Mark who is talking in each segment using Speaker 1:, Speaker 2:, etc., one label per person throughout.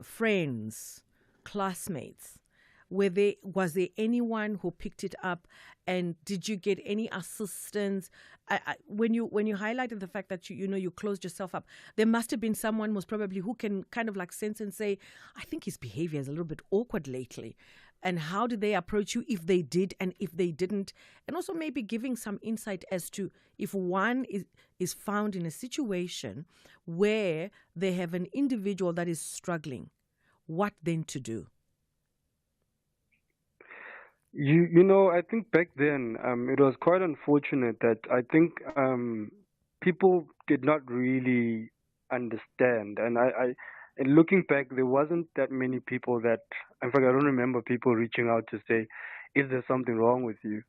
Speaker 1: friends, classmates? Was there anyone who picked it up, and did you get any assistance? When you highlighted the fact that you closed yourself up, there must have been someone most probably who can kind of like sense and say, I think his behavior is a little bit awkward lately. And how did they approach you, if they did and if they didn't? And also maybe giving some insight as to if one is found in a situation where they have an individual that is struggling, what then to do?
Speaker 2: I think back then, it was quite unfortunate that I think people did not really understand, and and looking back, there wasn't that many people that, in fact, I don't remember people reaching out to say, "Is there something wrong with you?"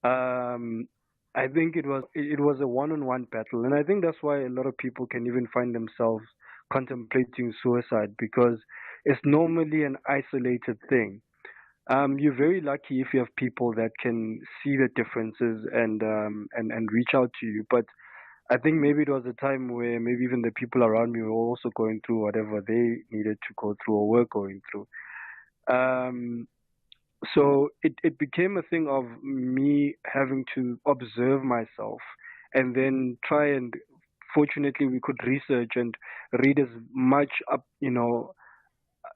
Speaker 2: Um, I think it was a one-on-one battle, and I think that's why a lot of people can even find themselves contemplating suicide because it's normally an isolated thing. You're very lucky if you have people that can see the differences and reach out to you. But I think maybe it was a time where maybe even the people around me were also going through whatever they needed to go through or were going through. Um, so it became a thing of me having to observe myself and then try and fortunately we could research and read as much up,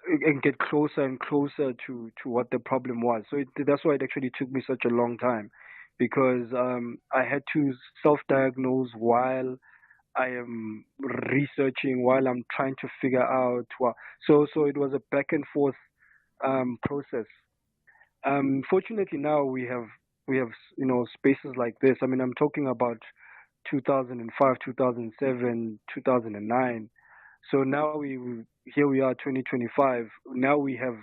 Speaker 2: and get closer and closer to what the problem was. So that's why it actually took me such a long time because I had to self-diagnose while I am researching, while I'm trying to figure out what. So it was a back and forth process. Fortunately, now we have spaces like this. I mean, I'm talking about 2005, 2007, 2009. So now here we are 2025. Now we have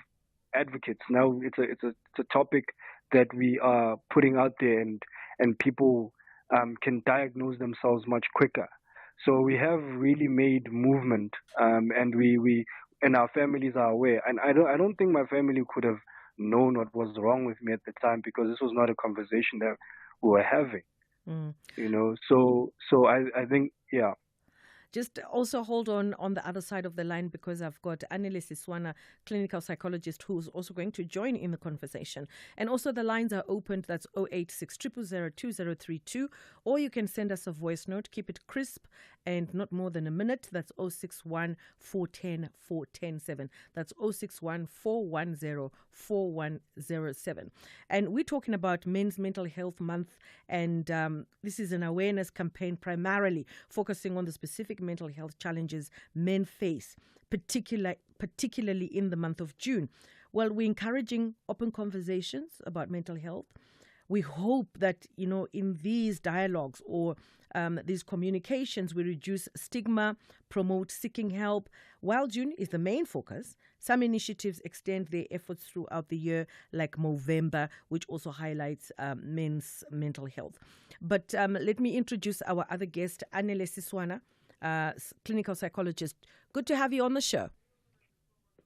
Speaker 2: advocates. Now it's a topic that we are putting out there, and people can diagnose themselves much quicker. So we have really made movement, and we and our families are aware. And I don't think my family could have known what was wrong with me at the time because this was not a conversation that we were having.
Speaker 1: Mm.
Speaker 2: So I think, yeah.
Speaker 1: Just also hold on the other side of the line because I've got Annele Siswana, clinical psychologist, who's also going to join in the conversation. And also the lines are opened. That's 086 000 2032. Or you can send us a voice note. Keep it crisp and not more than a minute. That's 061 410 4107. That's 061 410 4107. And we're talking about Men's Mental Health Month. And this is an awareness campaign primarily focusing on the specific mental health challenges men face, particularly in the month of June. Well, we're encouraging open conversations about mental health. We hope that, in these dialogues or these communications, we reduce stigma, promote seeking help. While June is the main focus, some initiatives extend their efforts throughout the year, like Movember, which also highlights men's mental health. But let me introduce our other guest, Annele Siswana, clinical psychologist. Good to have you on the show.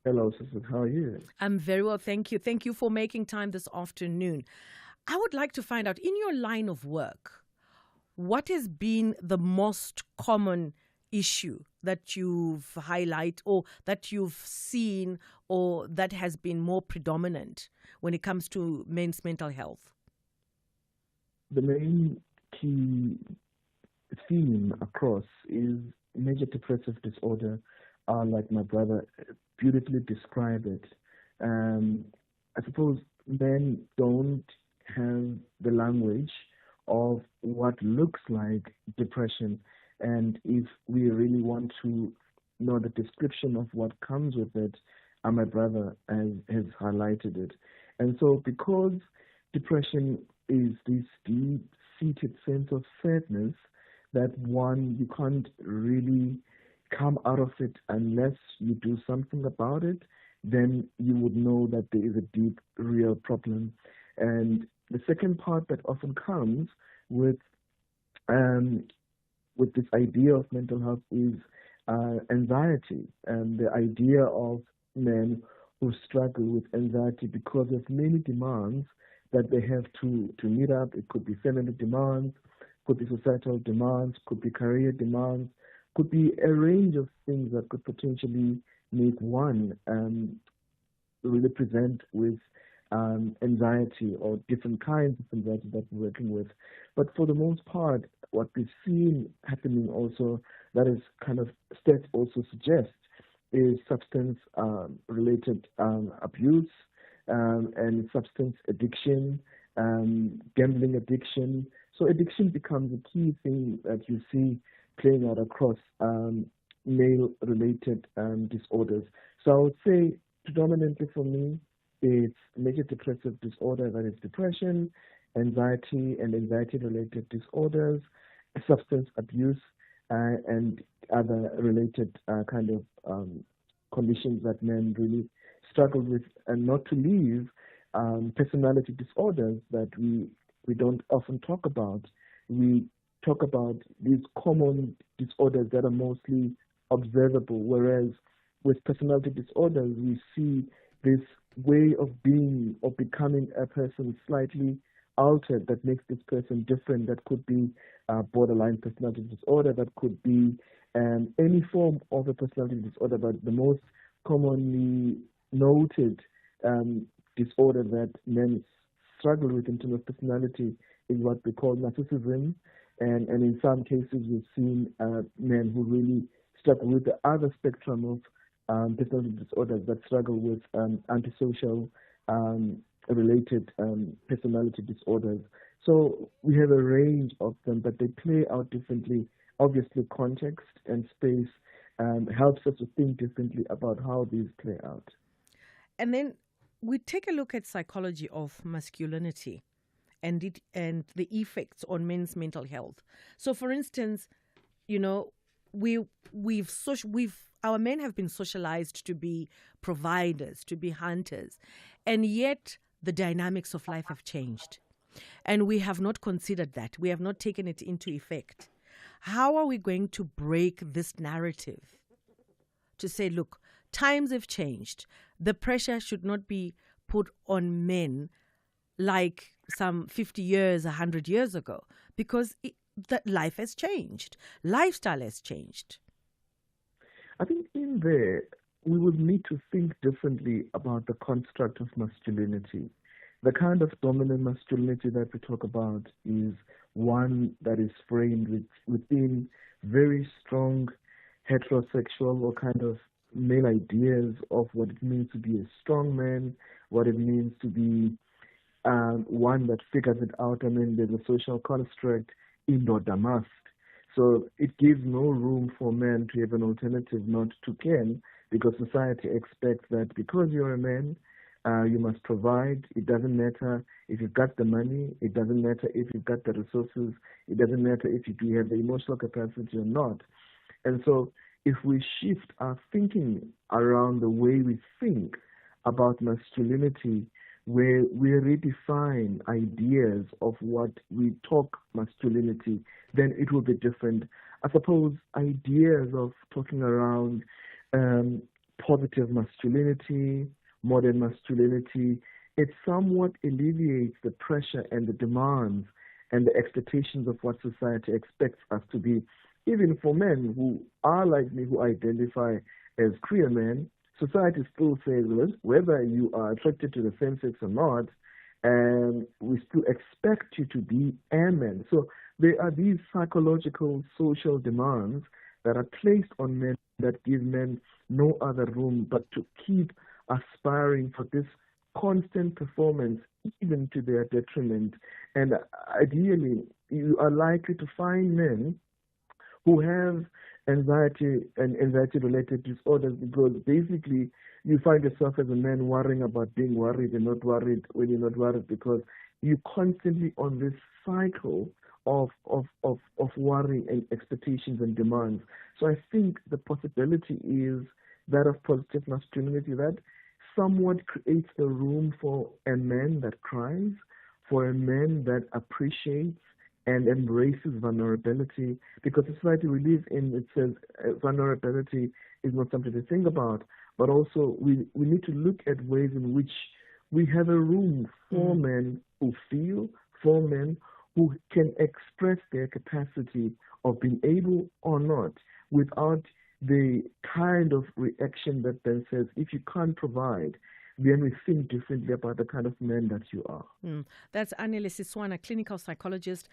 Speaker 3: Hello, sister. How are you?
Speaker 1: I'm very well, thank you. Thank you for making time this afternoon. I would like to find out, in your line of work, what has been the most common issue that you've highlighted or that you've seen or that has been more predominant when it comes to men's mental health?
Speaker 3: The main key theme across is major depressive disorder, like my brother beautifully described it. I suppose men don't have the language of what looks like depression, and if we really want to know the description of what comes with it, my brother has highlighted it. And so because depression is this deep-seated sense of sadness that you can't really come out of it unless you do something about it, then you would know that there is a deep, real problem. And the second part that often comes with this idea of mental health is anxiety, and the idea of men who struggle with anxiety because of many demands that they have to meet up. It could be family demands, could be societal demands, could be career demands, could be a range of things that could potentially make one really present with anxiety or different kinds of anxiety that we're working with. But for the most part, what we've seen happening also, that is kind of stats also suggest, is substance related abuse and substance addiction, gambling addiction. So addiction becomes a key thing that you see playing out across male related disorders. So I would say predominantly for me, it's major depressive disorder, that is depression, anxiety and anxiety-related disorders, substance abuse, and other related kind of conditions that men really struggle with, and not to leave personality disorders that we don't often talk about. We talk about these common disorders that are mostly observable, whereas with personality disorders, we see this way of being or becoming a person slightly altered that makes this person different. That could be borderline personality disorder, that could be any form of a personality disorder, but the most commonly noted disorder that men struggle with in terms of personality is what we call narcissism. And in some cases, we've seen men who really struggle with the other spectrum of personality disorders that struggle with antisocial related personality disorders. So we have a range of them, but they play out differently. Obviously, context and space helps us to think differently about how these play out.
Speaker 1: And then we take a look at psychology of masculinity and the effects on men's mental health. So, for instance, you know, our men have been socialized to be providers, to be hunters, and yet the dynamics of life have changed, and we have not considered that. We have not taken it into effect. How are we going to break this narrative to say, look, times have changed. The pressure should not be put on men like some 50 years, 100 years ago, because that life has changed. Lifestyle has changed.
Speaker 3: I think in there, we would need to think differently about the construct of masculinity. The kind of dominant masculinity that we talk about is one that is framed within very strong heterosexual or kind of male ideas of what it means to be a strong man, what it means to be one that figures it out. I mean, there's a social construct, indoor must. So it gives no room for men to have an alternative not to Ken, because society expects that because you're a man, you must provide. It doesn't matter if you've got the money. It doesn't matter if you've got the resources. It doesn't matter if you do have the emotional capacity or not. And so if we shift our thinking around the way we think about masculinity, where we redefine ideas of what we talk masculinity, then it will be different. I suppose ideas of talking around positive masculinity, modern masculinity, it somewhat alleviates the pressure and the demands and the expectations of what society expects us to be. Even for men who are like me, who identify as queer men, society still says, whether you are attracted to the same sex or not, and we still expect you to be a man. So there are these psychological, social demands that are placed on men that give men no other room but to keep aspiring for this constant performance, even to their detriment. And ideally, you are likely to find men who have anxiety and anxiety-related disorders, because basically you find yourself as a man worrying about being worried and not worried when you're not worried, because you're constantly on this cycle of worry and expectations and demands. So I think the possibility is that of positive masculinity, that somewhat creates a room for a man that cries, for a man that appreciates and embraces vulnerability, because the society we live in, it says vulnerability is not something to think about, but also we need to look at ways in which we have a room for men who feel, for men who can express their capacity of being able or not without the kind of reaction that then says, if you can't provide, then we think differently about the kind of man that you are.
Speaker 1: That's Anele Siswana, clinical psychologist.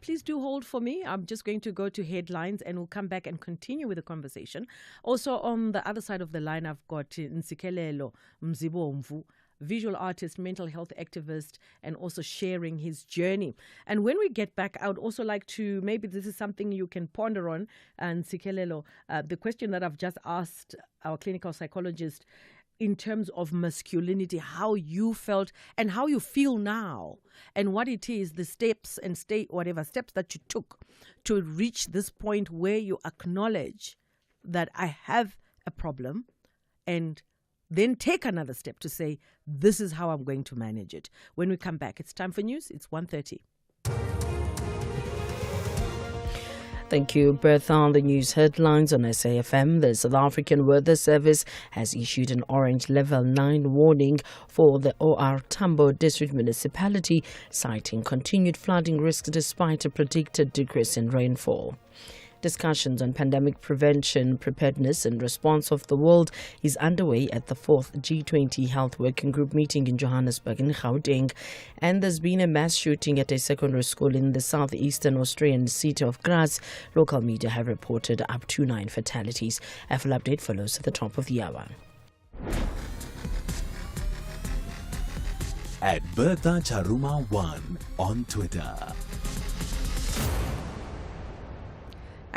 Speaker 1: Please do hold for me. I'm just going to go to headlines and we'll come back and continue with the conversation. Also, on the other side of the line, I've got Nsikelelo Mzibomvu, visual artist, mental health activist, and also sharing his journey. And when we get back, I would also like to, maybe this is something you can ponder on, and Nsikelelo, the question that I've just asked our clinical psychologist in terms of masculinity, how you felt and how you feel now, and what it is, the steps and whatever steps that you took to reach this point where you acknowledge that I have a problem, and then take another step to say, this is how I'm going to manage it. When we come back, it's time for news. It's 1:30.
Speaker 4: Thank you, Bertha. On the news headlines on SAFM, the South African Weather Service has issued an orange level 9 warning for the OR Tambo District Municipality, citing continued flooding risks despite a predicted decrease in rainfall. Discussions on pandemic prevention, preparedness and response of the world is underway at the 4th G20 Health Working Group meeting in Johannesburg in Gauteng. And there's been a mass shooting at a secondary school in the southeastern Australian city of Graz. Local media have reported up to 9 fatalities. A full update follows at the top of the hour.
Speaker 5: At Bertha Charuma 1 on Twitter.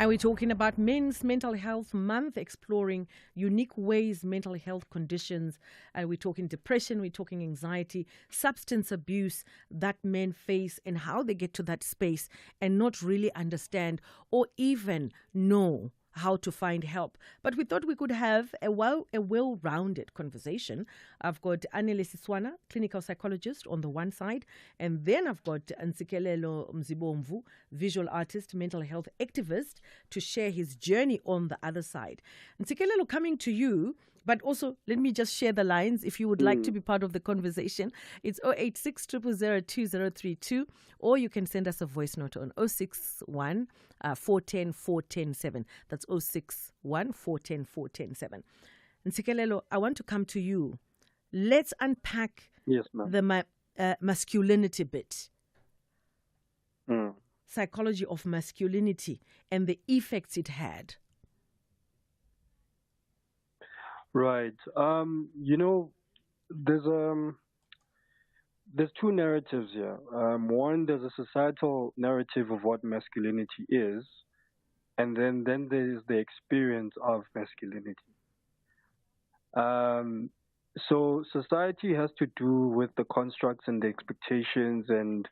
Speaker 1: And we're talking about Men's Mental Health Month, exploring unique ways mental health conditions. We're talking depression, we're talking anxiety, substance abuse that men face, and how they get to that space and not really understand or even know how to find help. But we thought we could have a well-rounded conversation. I've got Anele Siswana, clinical psychologist on the one side, and then I've got Nsikelelo Mzibomvu, visual artist, mental health activist, to share his journey on the other side. Nsikelelo, coming to you, but also let me just share the lines if you would like to be part of the conversation. It's 086 000 2032, or you can send us a voice note on 061 410 4107. That's 061 410 4107. Nsikelelo, I want to come to you. Let's unpack the masculinity bit. Psychology of masculinity and the effects it had.
Speaker 2: Right. There's two narratives here. One, there's a societal narrative of what masculinity is, and then there's the experience of masculinity. So society has to do with the constructs and the expectations, and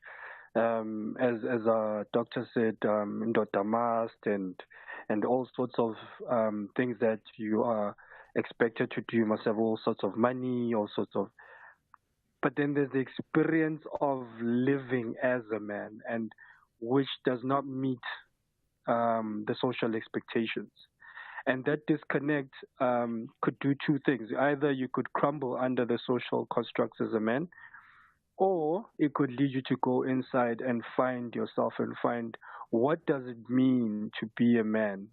Speaker 2: as our doctor said, Dr. Mast and all sorts of things that you are expected to do. You must have all sorts of money, all sorts of. But then there's the experience of living as a man, and which does not meet the social expectations. And that disconnect could do two things. Either you could crumble under the social constructs as a man, or it could lead you to go inside and find yourself and find what does it mean to be a man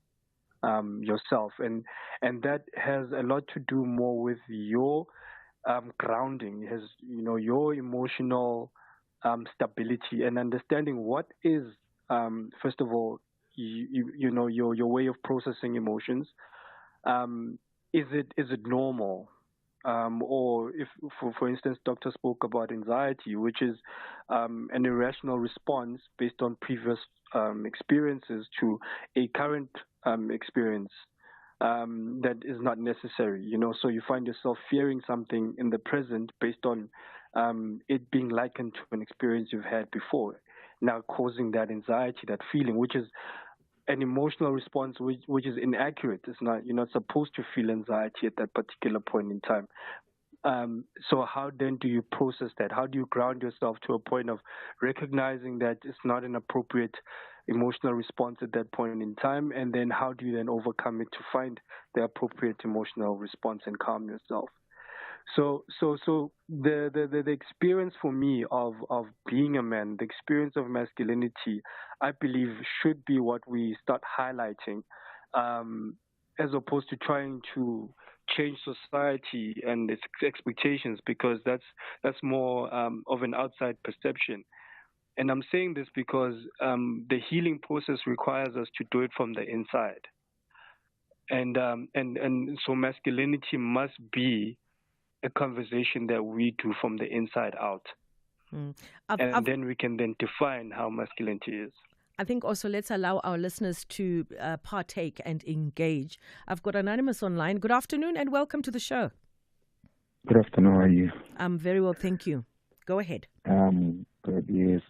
Speaker 2: yourself. And that has a lot to do more with your grounding. It has, your emotional stability and understanding what is, first of all, your way of processing emotions. Is it normal? Or if, for instance, doctor spoke about anxiety, which is an irrational response based on previous experiences to a current experience that is not necessary. So you find yourself fearing something in the present based on it being likened to an experience you've had before, now causing that anxiety, that feeling, which is an emotional response which is inaccurate. It's not, you're not supposed to feel anxiety at that particular point in time. So how then do you process that? How do you ground yourself to a point of recognizing that it's not an appropriate emotional response at that point in time? And then how do you then overcome it to find the appropriate emotional response and calm yourself? So the experience for me of being a man, the experience of masculinity, I believe should be what we start highlighting as opposed to trying to change society and its expectations, because that's more of an outside perception. And I'm saying this because the healing process requires us to do it from the inside. And so masculinity must be a conversation that we do from the inside out. Then we can then define how masculinity is.
Speaker 1: I think also let's allow our listeners to partake and engage. I've got Anonymous online. Good afternoon and welcome to the show.
Speaker 3: Good afternoon. How are you?
Speaker 1: I'm very well, thank you. Go ahead.
Speaker 3: Good. Yes.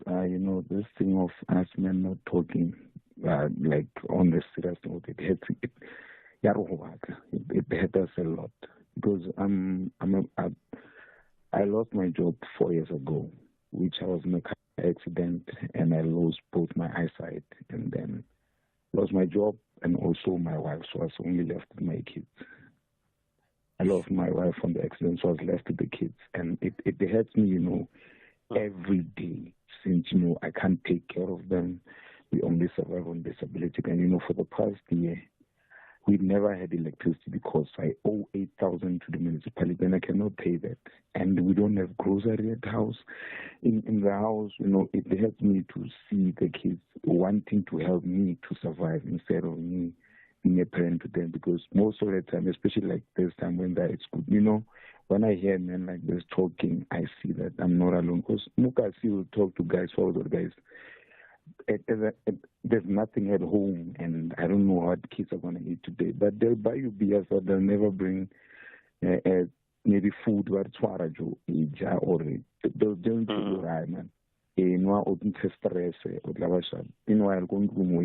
Speaker 3: This thing of us men not talking, like on the serious note, it hurts us a lot because I lost my job 4 years ago, which I was in a car accident and I lost both my eyesight and then lost my job and also my wife, so I was only left with my kids. I lost my wife from the accident, so I was left with the kids, and it hurts me, every day, since I can't take care of them. We only survive on disability, and for the past year we never had electricity because I owe 8,000 to the municipality and I cannot pay that. And we don't have grocery at the house. In the house, it hurts me to see the kids wanting to help me to survive instead of me being a parent to them, because most of the time, especially like this time when they're at school, when I hear men like this talking, I see that I'm not alone. Because Mukasi will talk to guys, for other guys. There's nothing at home, and I don't know what kids are going to eat today. But they'll buy you beers, but they'll never bring maybe food or they'll do right, man. When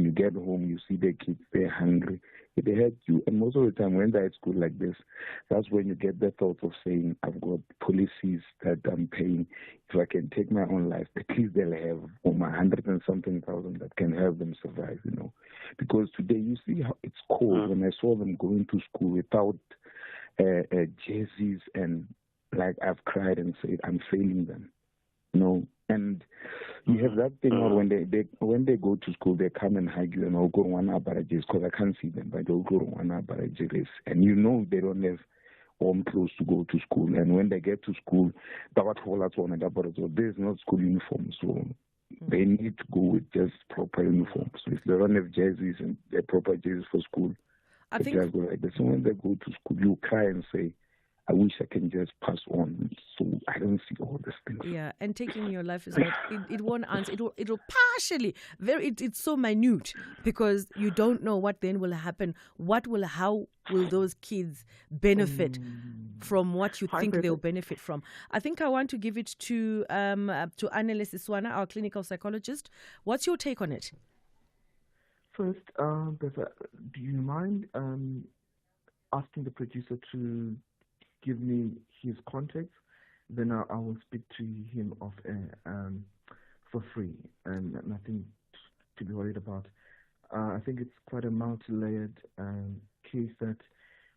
Speaker 3: you get home, you see the kids, they're hungry. It hurts you. And most of the time when they're at school like this, that's when you get the thought of saying, I've got policies that I'm paying. If I can take my own life, at least they'll have 100 and something thousand that can help them survive, Because today you see how it's cold. When I saw them going to school without jerseys, and like I've cried and said, I'm failing them. And you have that thing where when they go to school, they come and hug you and all go on aparatus, because I can't see them, but they'll go on aparatus, and they don't have warm clothes to go to school. And when they get to school, there's not school uniform, so they need to go with just proper uniforms. So if they don't have jerseys and proper jerseys for school, they just go like this. So when they go to school, you cry and say, I wish I can just pass on, so I don't see all these things.
Speaker 1: Yeah, and taking your life is not, it won't answer. It'll partially, it's so minute, because you don't know what then will happen. How will those kids benefit from what you think they'll benefit from? I think I want to give it to Annelies Iswana, our clinical psychologist. What's your take on it?
Speaker 3: First, Bertha, do you mind asking the producer to give me his contacts? Then I will speak to him off air for free, and nothing to be worried about. I think it's quite a multi-layered case that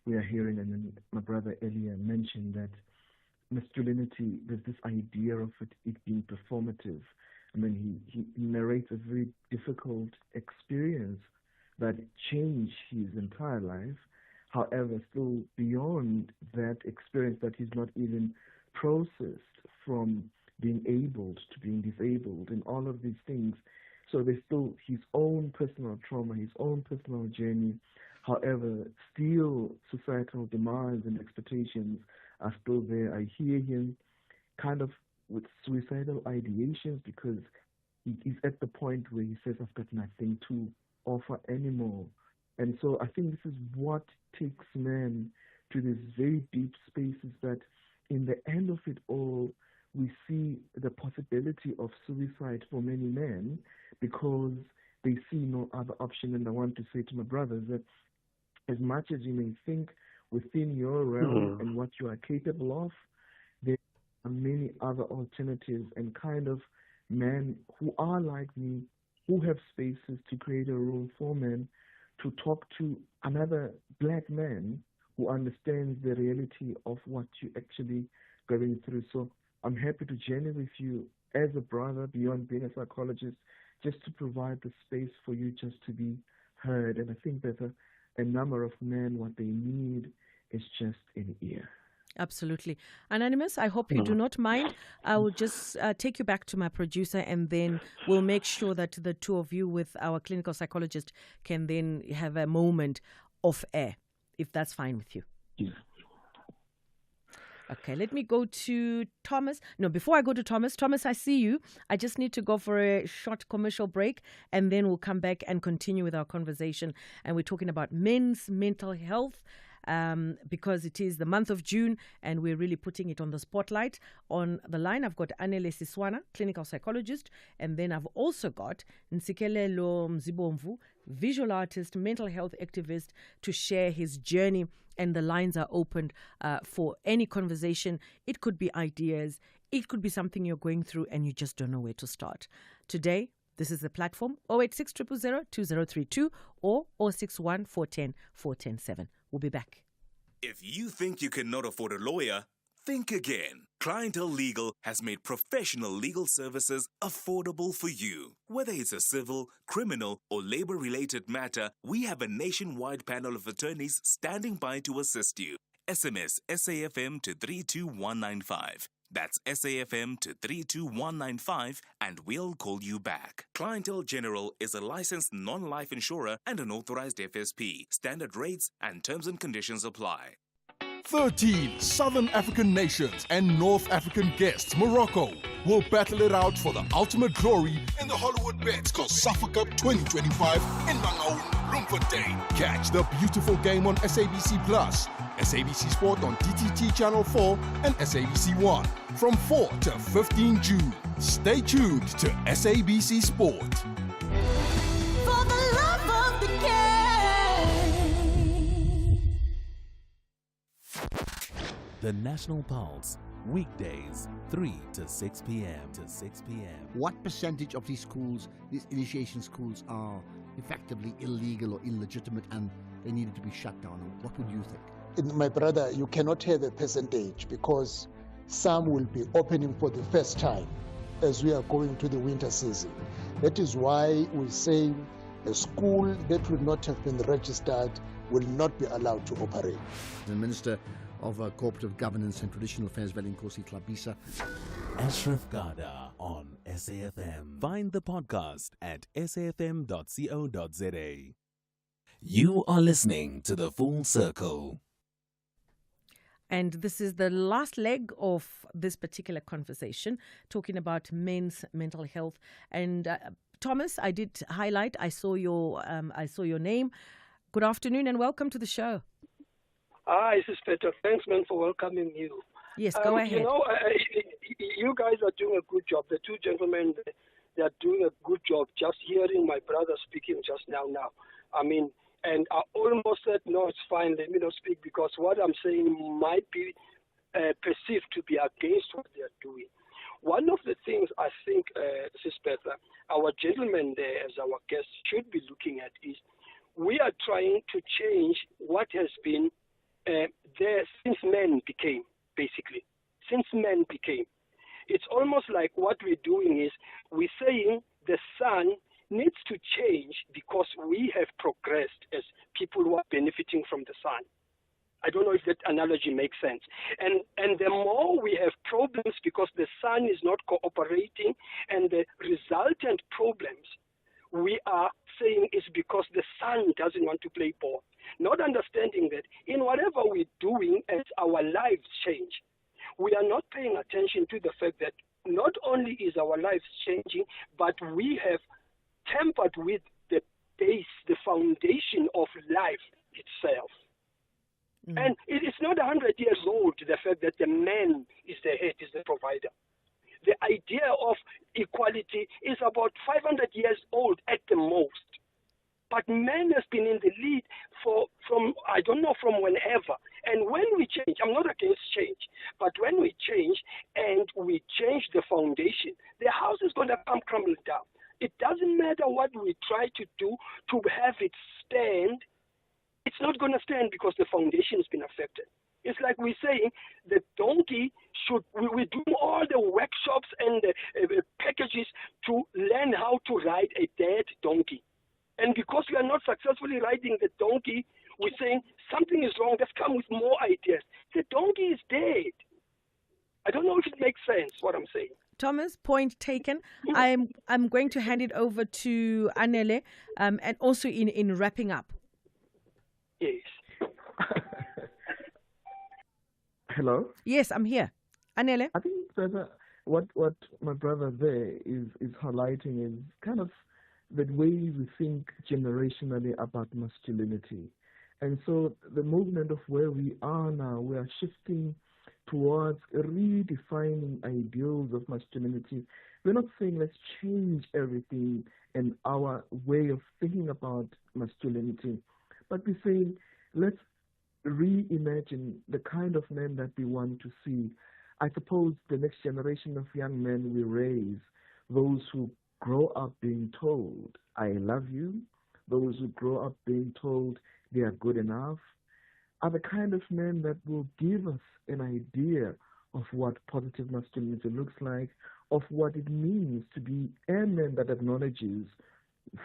Speaker 3: we are hearing, and then my brother earlier mentioned that masculinity, there's this idea of it being performative. I mean, he narrates a very difficult experience that changed his entire life. However, still beyond that experience, that he's not even processed from being able to being disabled and all of these things. So there's still his own personal trauma, his own personal journey. However, still societal demands and expectations are still there. I hear him kind of with suicidal ideations, because he is at the point where he says, I've got nothing to offer anymore. And so I think this is what takes men to these very deep spaces, that in the end of it all, we see the possibility of suicide for many men because they see no other option. And I want to say to my brothers that as much as you may think within your realm and what you are capable of, there are many other alternatives, and kind of men who are like me, who have spaces to create a room for men to talk to another black man who understands the reality of what you're actually going through. So I'm happy to journey with you as a brother beyond being a psychologist, just to provide the space for you just to be heard. And I think that a number of men, what they need is just an ear.
Speaker 1: Absolutely. Anonymous, I hope you do not mind. I will just take you back to my producer, and then we'll make sure that the two of you with our clinical psychologist can then have a moment off air, if that's fine with you.
Speaker 3: Yeah.
Speaker 1: Okay, let me go to Thomas. No, before I go to Thomas, I see you. I just need to go for a short commercial break, and then we'll come back and continue with our conversation. And we're talking about men's mental health. Because it is the month of June and we're really putting it on the spotlight. On the line, I've got Anele Siswana, clinical psychologist, and then I've also got Nsikelelo Mzibomvu, visual artist, mental health activist, to share his journey. And the lines are opened for any conversation. It could be ideas. It could be something you're going through and you just don't know where to start. Today, this is the platform, 086 000 2032 or 061 410 4107. We'll be back.
Speaker 6: If you think you cannot afford a lawyer, think again. Clientele Legal has made professional legal services affordable for you. Whether it's a civil, criminal, or labor-related matter, we have a nationwide panel of attorneys standing by to assist you. SMS SAFM to 32195. That's SAFM to 32195 and we'll call you back. Clientele General is a licensed non-life insurer and an authorized FSP. Standard rates and terms and conditions apply.
Speaker 7: 13 Southern African nations and North African guests, Morocco, will battle it out for the ultimate glory in the Hollywood Bets COSAFA Cup 2025 in Mangaung, Bloemfontein. Catch the beautiful game on SABC Plus, SABC Sport on DTT Channel 4 and SABC 1 from 4 to 15 June. Stay tuned to SABC Sport.
Speaker 8: For the love of the game.
Speaker 5: The National Pulse, weekdays, 3 to 6 p.m.
Speaker 9: What percentage of these schools, these initiation schools, are effectively illegal or illegitimate and they needed to be shut down? What would you think?
Speaker 10: My brother, you cannot have a percentage because some will be opening for the first time as we are going to the winter season. That is why we say a school that will not have been registered will not be allowed to operate.
Speaker 9: The Minister of Cooperative Governance and Traditional Affairs, Velinkosi Tlabisa.
Speaker 5: Ashraf Garda on SAFM. Find the podcast at safm.co.za. You are listening to The Full Circle.
Speaker 1: And this is the last leg of this particular conversation, talking about men's mental health. And Thomas, I did highlight. I saw your name. Good afternoon and welcome to the show.
Speaker 11: Hi, this is Peter. Thanks, man, for welcoming you.
Speaker 1: Yes, go ahead.
Speaker 11: You know, you guys are doing a good job. The two gentlemen, they are doing a good job. Just hearing my brother speaking just now. I mean, and I almost said, no, it's fine, let me not speak, because what I'm saying might be perceived to be against what they're doing. One of the things I think, Sis Bertha, our gentleman there as our guest should be looking at is we are trying to change what has been there since men became, basically. Since men became. It's almost like what we're doing is we're saying the sun needs to change because we have progressed as people who are benefiting from the sun. I don't know if that analogy makes sense. And the more we have problems because the sun is not cooperating and the resultant problems we are saying is because the sun doesn't want to play ball. Not understanding that in whatever we're doing as our lives change, we are not paying attention to the fact that not only is our lives changing, but we have tampered with the base, the foundation of life itself. Mm. And it is not 100 years old, the fact that the man is the head, is the provider. The idea of equality is about 500 years old at the most. But man has been in the lead from I don't know, from whenever. And when we change, I'm not against change, but when we change and we change the foundation, the house is going to come crumbling down. It doesn't matter what we try to do to have it stand. It's not going to stand because the foundation has been affected. It's like we're saying the donkey should, we do all the workshops and the packages to learn how to ride a dead donkey. And because we are not successfully riding the donkey, we're saying something is wrong, let's come with more ideas. The donkey is dead. I don't know if it makes sense what I'm saying.
Speaker 1: Thomas, point taken. I'm going to hand it over to Anele, and also in wrapping up.
Speaker 11: Yes.
Speaker 3: Hello?
Speaker 1: Yes, I'm here. Anele?
Speaker 3: I think that what my brother there is highlighting is kind of the way we think generationally about masculinity. And so the movement of where we are now, we are shifting towards redefining ideals of masculinity. We're not saying let's change everything and our way of thinking about masculinity, but we're saying let's reimagine the kind of men that we want to see. I suppose the next generation of young men we raise, those who grow up being told, I love you, those who grow up being told they are good enough, are the kind of men that will give us an idea of what positive masculinity looks like, of what it means to be a man that acknowledges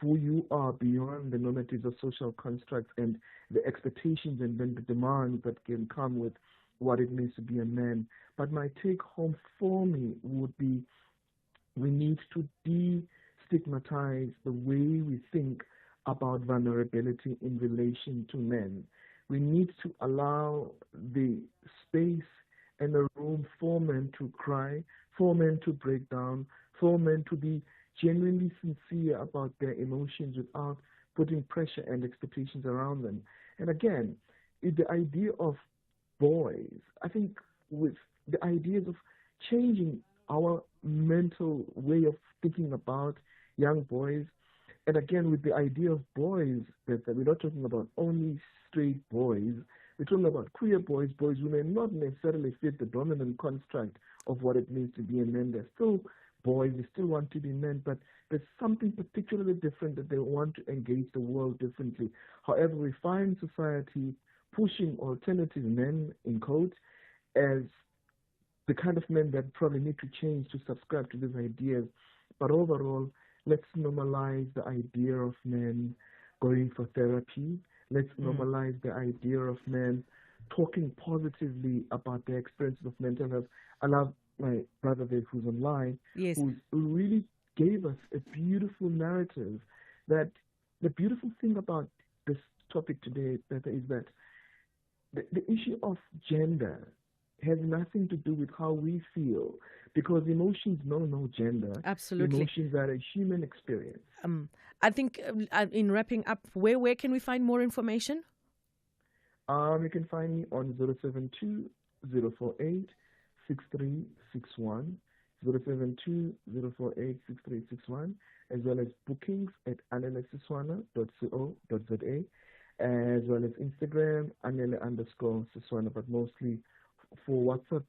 Speaker 3: who you are beyond the normative of social constructs and the expectations and then the demands that can come with what it means to be a man. But my take home for me would be we need to destigmatize the way we think about vulnerability in relation to men. We need to allow the space and the room for men to cry, for men to break down, for men to be genuinely sincere about their emotions without putting pressure and expectations around them. And again, the idea of boys, I think with the ideas of changing our mental way of thinking about young boys, and again with the idea of boys, that we're not talking about only straight boys, we're talking about queer boys, boys who may not necessarily fit the dominant construct of what it means to be a man. They're still boys, they still want to be men, but there's something particularly different that they want to engage the world differently. However, we find society pushing alternative men, in quotes, as the kind of men that probably need to change to subscribe to these ideas. But overall, let's normalize the idea of men going for therapy. Let's normalize the idea of men talking positively about their experiences of mental health. I love my brother there who's online,
Speaker 1: yes,
Speaker 3: who really gave us a beautiful narrative. That the beautiful thing about this topic today, Bertha, is that the issue of gender has nothing to do with how we feel, because emotions know no gender.
Speaker 1: Absolutely.
Speaker 3: Emotions are a human experience.
Speaker 1: I think in wrapping up, where can we find more information?
Speaker 3: You can find me on 072-048-6361, 072-048-6361, as well as bookings at anelesiswana.co.za, as well as Instagram, anele_Siswana, but mostly for WhatsApp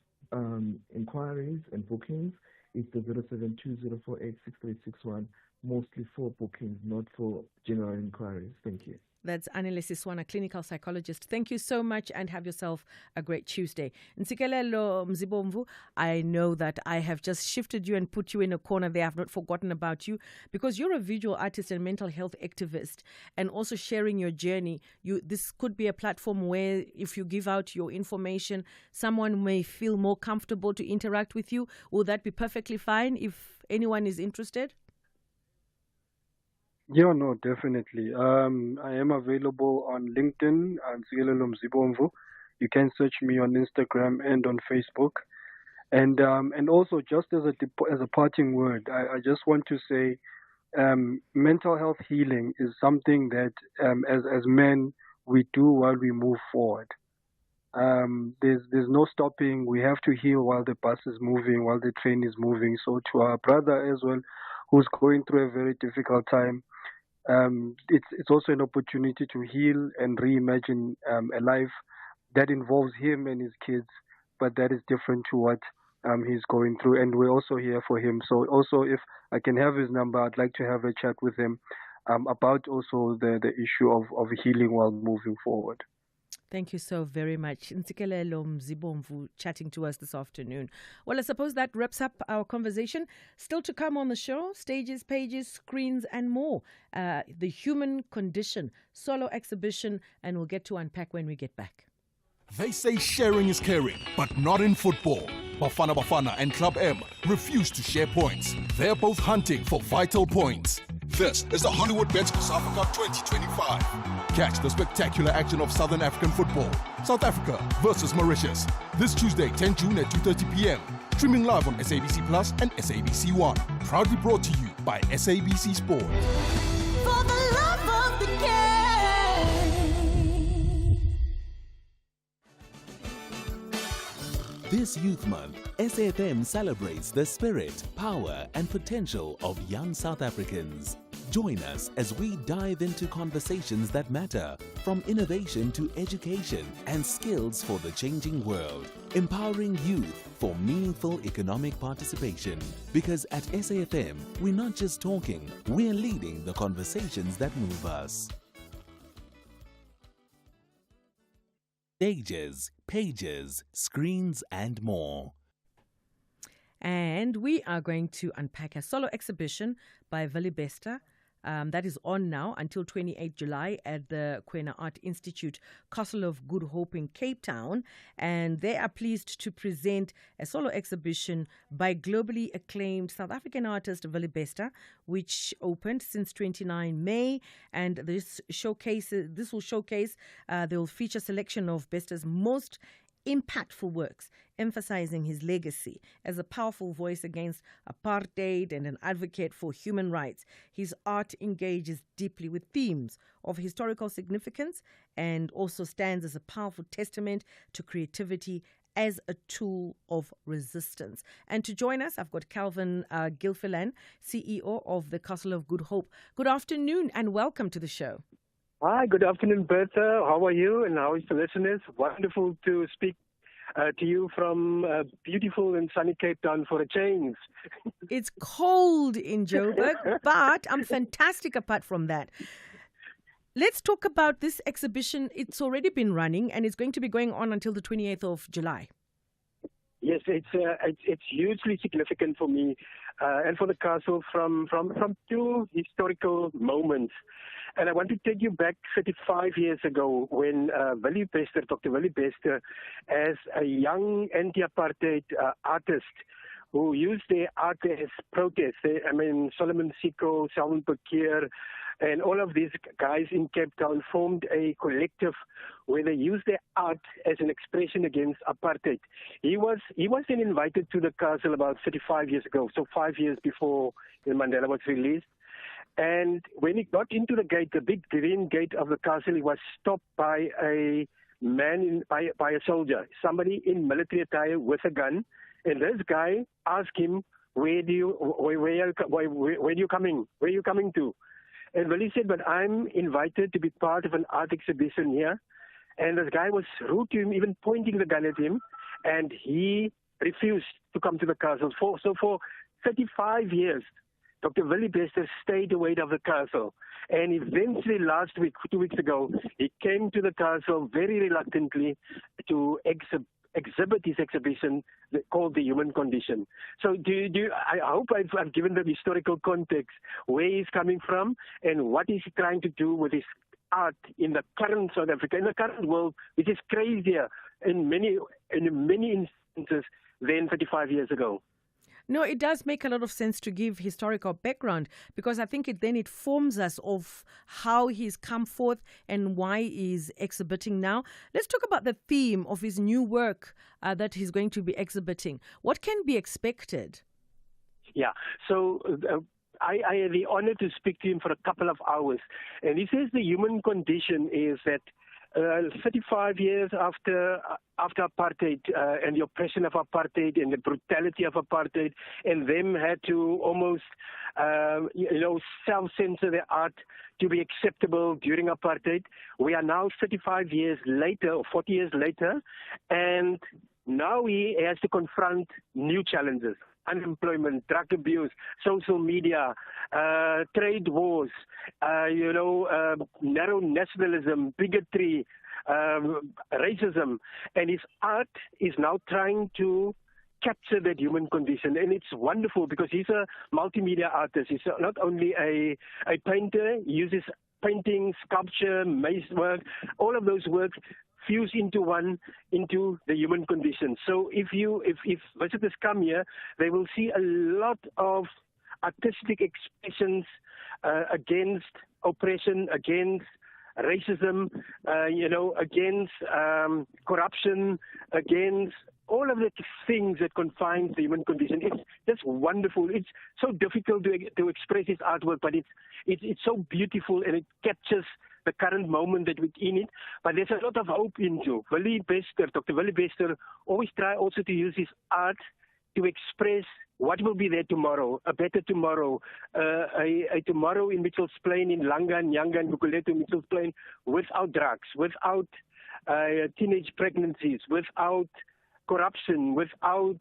Speaker 3: inquiries and bookings, it's the 072-048-6361, mostly for bookings, not for general inquiries. Thank you.
Speaker 1: That's Anele Siswana, clinical psychologist. Thank you so much and have yourself a great Tuesday. Ntsikelelo Mzibomvu, I know that I have just shifted you and put you in a corner there. I've not forgotten about you because you're a visual artist and mental health activist, and also sharing your journey. This could be a platform where if you give out your information, someone may feel more comfortable to interact with you. Will that be perfectly fine if anyone is interested?
Speaker 2: Yeah, no, definitely. I am available on LinkedIn, Ntsikelelo Mzibomvu. You can search me on Instagram and on Facebook. And also, just as a parting word, I just want to say, mental health healing is something that, as men, we do while we move forward. There's no stopping. We have to heal while the bus is moving, while the train is moving. So to our brother as well, who's going through a very difficult time, it's also an opportunity to heal and reimagine a life that involves him and his kids, but that is different to what he's going through. And we're also here for him. So also, if I can have his number, I'd like to have a chat with him about also the issue of healing while moving forward.
Speaker 1: Thank you so very much. Ntsikelelo Mzibomvu chatting to us this afternoon. Well, I suppose that wraps up our conversation. Still to come on the show, stages, pages, screens, and more. The Human Condition solo exhibition, and we'll get to unpack when we get back.
Speaker 7: They say sharing is caring, but not in football. Bafana Bafana and Club M refuse to share points. They're both hunting for vital points. This is the Hollywood Bets South Cup 2025. Catch the spectacular action of Southern African football. South Africa versus Mauritius. This Tuesday, 10 June at 2:30 p.m. Streaming live on SABC Plus and SABC One. Proudly brought to you by SABC Sport.
Speaker 8: For the love of the game.
Speaker 5: This Youth Month, SAFM celebrates the spirit, power, and potential of young South Africans. Join us as we dive into conversations that matter, from innovation to education and skills for the changing world. Empowering youth for meaningful economic participation. Because at SAFM, we're not just talking, we're leading the conversations that move us. Stages, pages, screens, and more.
Speaker 1: And we are going to unpack a solo exhibition by Vili Bester. That is on now until 28 July at the Kwena Art Institute, Castle of Good Hope in Cape Town. And they are pleased to present a solo exhibition by globally acclaimed South African artist Vili Bester, which opened since 29 May. And this will showcase, they will feature a selection of Bester's most impactful works, emphasizing his legacy as a powerful voice against apartheid and an advocate for human rights. His art engages deeply with themes of historical significance and also stands as a powerful testament to creativity as a tool of resistance. And to join us, I've got Calvin Gilfillan, CEO of the Castle of Good Hope. Good afternoon and welcome to the show.
Speaker 11: Hi, good afternoon, Bertha. How are you and how is the listeners? Wonderful to speak to you from beautiful and sunny Cape Town for a change.
Speaker 1: It's cold in Joburg, but I'm fantastic apart from that. Let's talk about this exhibition. It's already been running and it's going to be going on until the 28th of July.
Speaker 11: Yes, it's hugely significant for me and for the castle from two historical moments. And I want to take you back 35 years ago when Dr. Vili Bester, as a young anti-apartheid artist who used their art as protest. Solomon Siko, Salman Pakir, and all of these guys in Cape Town formed a collective where they used their art as an expression against apartheid. He was then invited to the castle about 35 years ago, so 5 years before Mandela was released. And when he got into the gate, the big green gate of the castle, he was stopped by a man, by a soldier, somebody in military attire with a gun. And this guy asked him, where are you coming? Where are you coming to? And Vili said, but I'm invited to be part of an art exhibition here. And this guy was rude to him, even pointing the gun at him. And he refused to come to the castle. So for 35 years, Dr. Vili Bester stayed away from the castle. And eventually last week, 2 weeks ago, he came to the castle very reluctantly to exhibit his exhibition called The Human Condition. So I hope I've given the historical context, where he's coming from and what he's trying to do with his art in the current South Africa, in the current world, which is crazier in many instances than 35 years ago.
Speaker 1: No, it does make a lot of sense to give historical background, because I think it forms us of how he's come forth and why he's exhibiting now. Let's talk about the theme of his new work that he's going to be exhibiting. What can be expected?
Speaker 11: Yeah, so I had the honor to speak to him for a couple of hours. And he says the human condition is that 35 years after apartheid and the oppression of apartheid and the brutality of apartheid, and them had to almost self-censor their art to be acceptable during apartheid. We are now 35 years later, or 40 years later, and now he has to confront new challenges. Unemployment, drug abuse, social media, trade wars, narrow nationalism, bigotry, racism. And his art is now trying to capture that human condition, and it's wonderful because he's a multimedia artist. He's not only a painter. He uses painting, sculpture, maze work, all of those works fuse into the human condition. So if visitors come here, they will see a lot of artistic expressions against oppression, against racism, against corruption, against all of the things that confines the human condition. It's just wonderful. It's so difficult to express his artwork, but it's so beautiful, and it captures the current moment that we're in it. But there's a lot of hope into Dr. Willie Bester always try also to use his art to express what will be there tomorrow, a better tomorrow, a tomorrow in Mitchell's Plain, in Langa and Nyanga and Bukuletu, Mitchell's Plain, without drugs, without teenage pregnancies, without corruption, without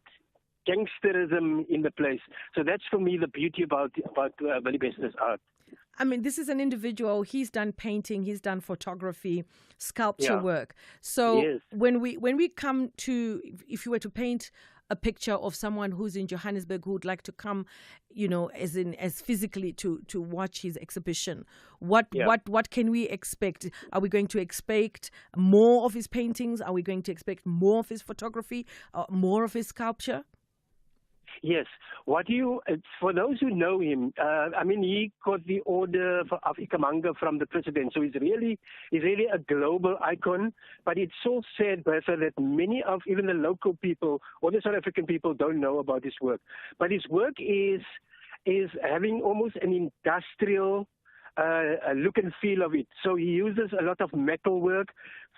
Speaker 11: gangsterism in the place. So that's for me the beauty about Willie Bester's art.
Speaker 1: I mean, this is an individual. He's done painting, he's done photography, sculpture work. So when we come to, if you were to paint a picture of someone who's in Johannesburg who would like to come, as physically to watch his exhibition, what can we expect? Are we going to expect more of his paintings? Are we going to expect more of his photography, more of his sculpture?
Speaker 11: Yes. For those who know him, he got the Order of Ikamanga from the president, so he's really a global icon. But it's so sad, Bertha, that many of even the local people or the South African people don't know about his work. But his work is having almost an industrial look and feel of it. So he uses a lot of metal work,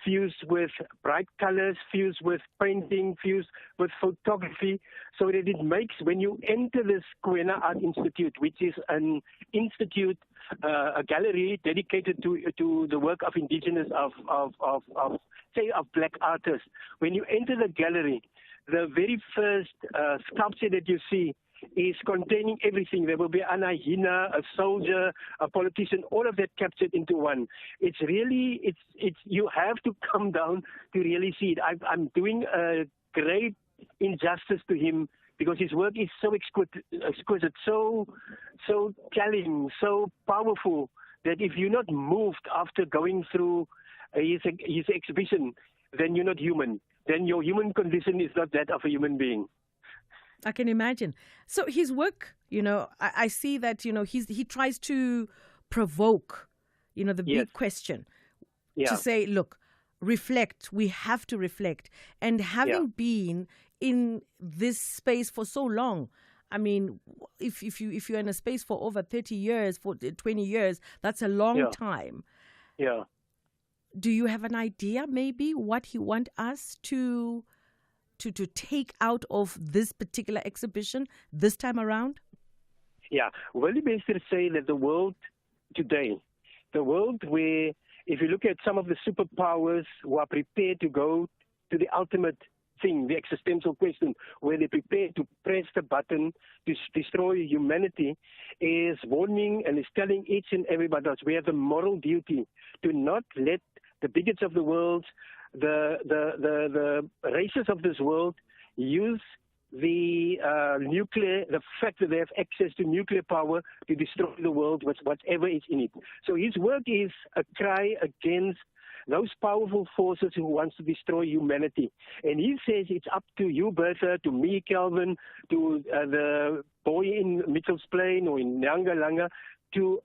Speaker 11: fused with bright colors, fused with painting, fused with photography, so that it makes, when you enter this Kwena Art Institute, which is an institute, a gallery dedicated to the work of indigenous, of black artists. When you enter the gallery, the very first sculpture that you see is containing everything. There will be an hyena, a soldier, a politician, all of that captured into one. It's you have to come down to really see it. I'm doing a great injustice to him because his work is so exquisite, so telling, so powerful, that if you're not moved after going through his exhibition, then you're not human. Then your human condition is not that of a human being.
Speaker 1: I can imagine. So his work, I see that, he tries to provoke, the big question. To say, look, reflect. We have to reflect. And having been in this space for so long, I mean, if you're in a space for over 30 years, for 20 years, that's a long time.
Speaker 11: Yeah.
Speaker 1: Do you have an idea, maybe, what he want us to take out of this particular exhibition this time around?
Speaker 11: Yeah. Willie Bester say that the world today, where, if you look at some of the superpowers who are prepared to go to the ultimate thing, the existential question, where they're prepared to press the button to destroy humanity, is warning and is telling each and everybody else, we have the moral duty to not let the bigots of the world, the races of this world, use the fact that they have access to nuclear power to destroy the world with whatever is in it. So his work is a cry against those powerful forces who wants to destroy humanity. And he says it's up to you, Bertha, to me, Kelvin, to the boy in Mitchell's Plain or in Nyanga Langa, to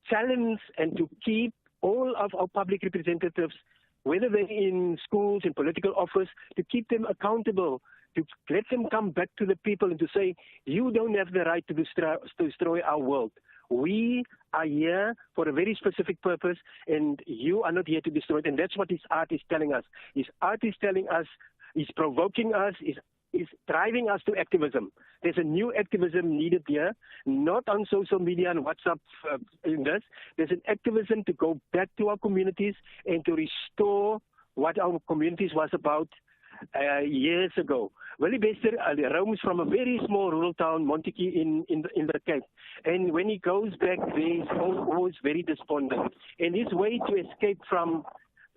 Speaker 11: challenge and to keep all of our public representatives, whether they're in schools, in political office, to keep them accountable, to let them come back to the people and to say, you don't have the right to destroy our world. We are here for a very specific purpose, and you are not here to destroy it. And that's what his art is telling us. His art is telling us, he's provoking us, is driving us to activism. There's a new activism needed here, not on social media and WhatsApp in this. There's an activism to go back to our communities and to restore what our communities was about years ago. Willie Bester roams from a very small rural town, Montetjie, in the Cape. And when he goes back there, he's always very despondent. And his way to escape from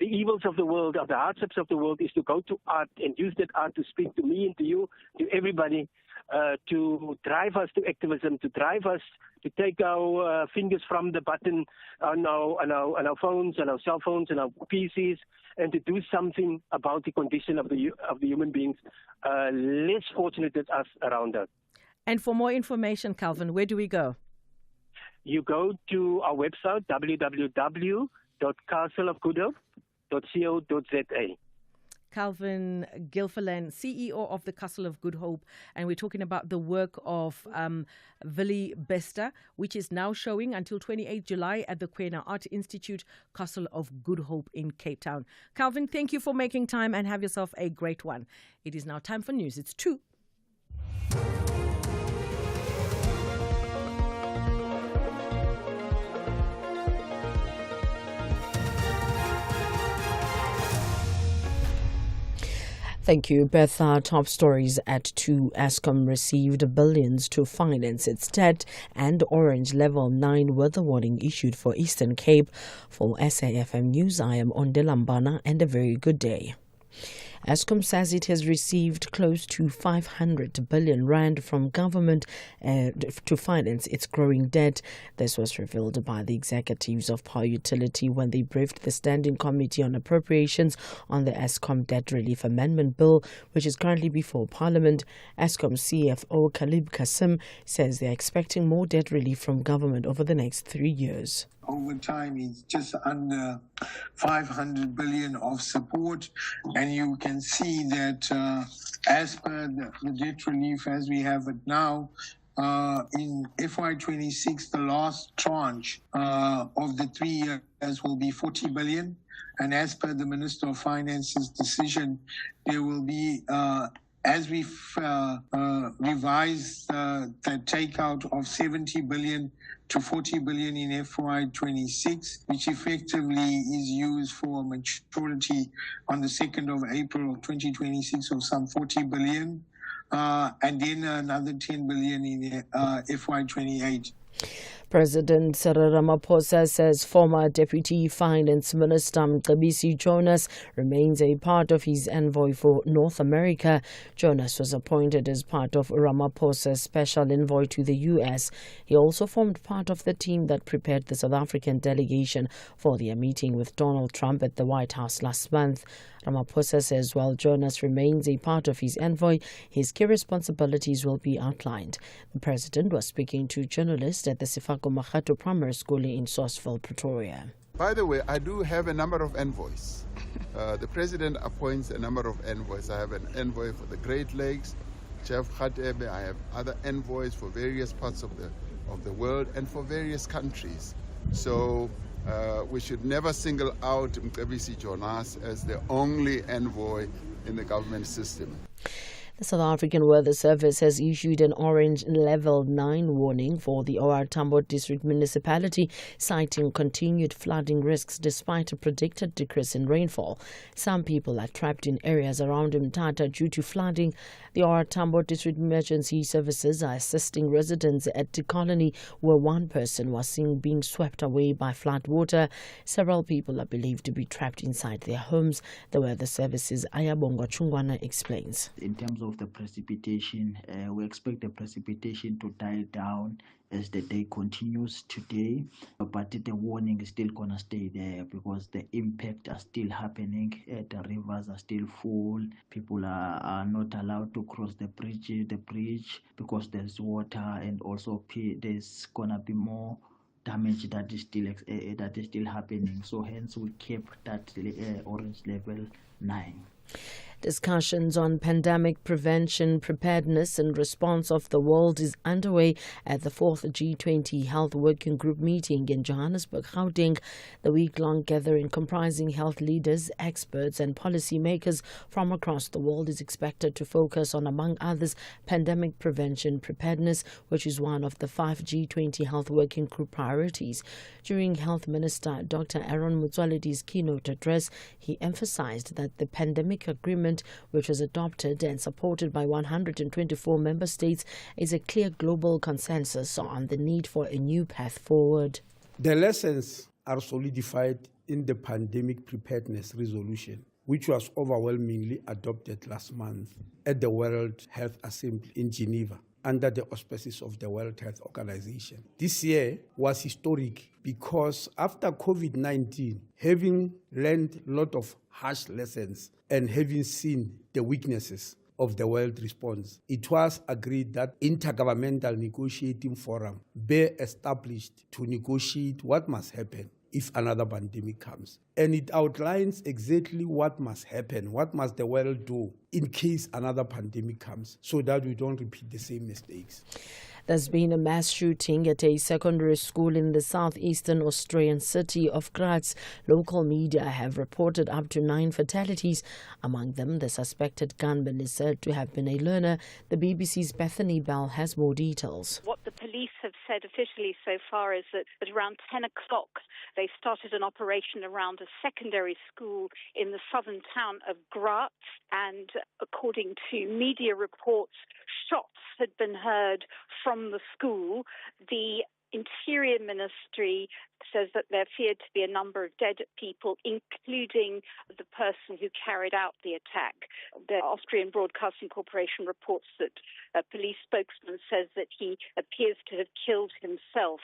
Speaker 11: the evils of the world, of the hardships of the world, is to go to art and use that art to speak to me and to you, to everybody, to drive us to activism, to drive us to take our fingers from the button on our phones, on our cell phones, and our PCs, and to do something about the condition of the human beings less fortunate than us around us.
Speaker 1: And for more information, Calvin, where do we go?
Speaker 11: You go to our website, www.castleofgoodhope.co.za.
Speaker 1: Calvin Gilfillan, CEO of the Castle of Good Hope, and we're talking about the work of Willie Bester, which is now showing until 28 July at the Kwena Art Institute, Castle of Good Hope in Cape Town. Calvin, thank you for making time and have yourself a great one. It is now time for news. It's 2.
Speaker 4: Thank you, Bertha. Top stories at 2. Eskom received billions to finance its debt, and orange level 9 weather warning issued for Eastern Cape. For SAFM News, I am Ondelambana, and a very good day. Eskom says it has received close to 500 billion rand from government to finance its growing debt. This was revealed by the executives of Power Utility when they briefed the Standing Committee on Appropriations on the Eskom Debt Relief Amendment Bill, which is currently before Parliament. Eskom CFO Khalib Kasim says they're expecting more debt relief from government over the next 3 years.
Speaker 12: Over time, it's just under 500 billion of support, and you can see that as per the debt relief as we have it now, in FY26, the last tranche of the 3 years will be 40 billion, and as per the Minister of Finance's decision, there will be as we've revised the takeout of 70 billion to 40 billion in FY26, which effectively is used for maturity on the 2nd of April 2026 of some 40 billion, and then another 10 billion in FY28.
Speaker 4: President Cyril Ramaphosa says former Deputy Finance Minister Mcebisi Jonas remains a part of his envoy for North America. Jonas was appointed as part of Ramaphosa's special envoy to the U.S. He also formed part of the team that prepared the South African delegation for their meeting with Donald Trump at the White House last month. Ramaphosa says while Jonas remains a part of his envoy, his key responsibilities will be outlined. The president was speaking to journalists at the Sifako Makgato Primary School in Sourceville, Pretoria.
Speaker 13: By the way, I do have a number of envoys. The president appoints a number of envoys. I have an envoy for the Great Lakes, Jeff Khatebe. I have other envoys for various parts of the world and for various countries. So we should never single out Mcebisi Jonas as the only envoy in the government system.
Speaker 4: The South African Weather Service has issued an orange level 9 warning for the OR Tambo District Municipality, citing continued flooding risks despite a predicted decrease in rainfall. Some people are trapped in areas around Mthatha due to flooding. The OR Tambo District Emergency Services are assisting residents at the colony where one person was seen being swept away by flood water. Several people are believed to be trapped inside their homes. The Weather Service's Ayabongo Chungwana explains.
Speaker 14: In terms of the precipitation, we expect the precipitation to die down as the day continues today, but the warning is still going to stay there because the impact are still happening. The rivers are still full. People are not allowed to cross the bridge because there's water, and also there's going to be more damage that is still happening. So hence we kept that orange level 9.
Speaker 4: Discussions on pandemic prevention, preparedness and response of the world is underway at the 4th G20 Health Working Group meeting in Johannesburg, Gauteng. The week-long gathering comprising health leaders, experts and policymakers from across the world is expected to focus on, among others, pandemic prevention, preparedness, which is one of the 5 G20 Health Working Group priorities. During Health Minister Dr. Aaron Motsoaledi's keynote address, he emphasized that the pandemic agreement, which was adopted and supported by 124 member states, is a clear global consensus on the need for a new path forward.
Speaker 15: The lessons are solidified in the Pandemic Preparedness Resolution, which was overwhelmingly adopted last month at the World Health Assembly in Geneva under the auspices of the World Health Organization. This year was historic because after COVID-19, having learned a lot of harsh lessons and having seen the weaknesses of the world response, it was agreed that intergovernmental negotiating forum be established to negotiate what must happen if another pandemic comes. And it outlines exactly what must happen, what must the world do in case another pandemic comes, so that we don't repeat the same mistakes.
Speaker 4: There's been a mass shooting at a secondary school in the southeastern Austrian city of Graz. Local media have reported up to 9 fatalities. Among them, the suspected gunman is said to have been a learner. The BBC's Bethany Bell has more details.
Speaker 16: What the police have said officially so far is that at around 10 o'clock, they started an operation around a secondary school in the southern town of Graz. And according to media reports, shots had been heard from the school. The Interior Ministry says that there appeared to be a number of dead people, including the person who carried out the attack. The Austrian Broadcasting Corporation reports that a police spokesman says that he appears to have killed himself.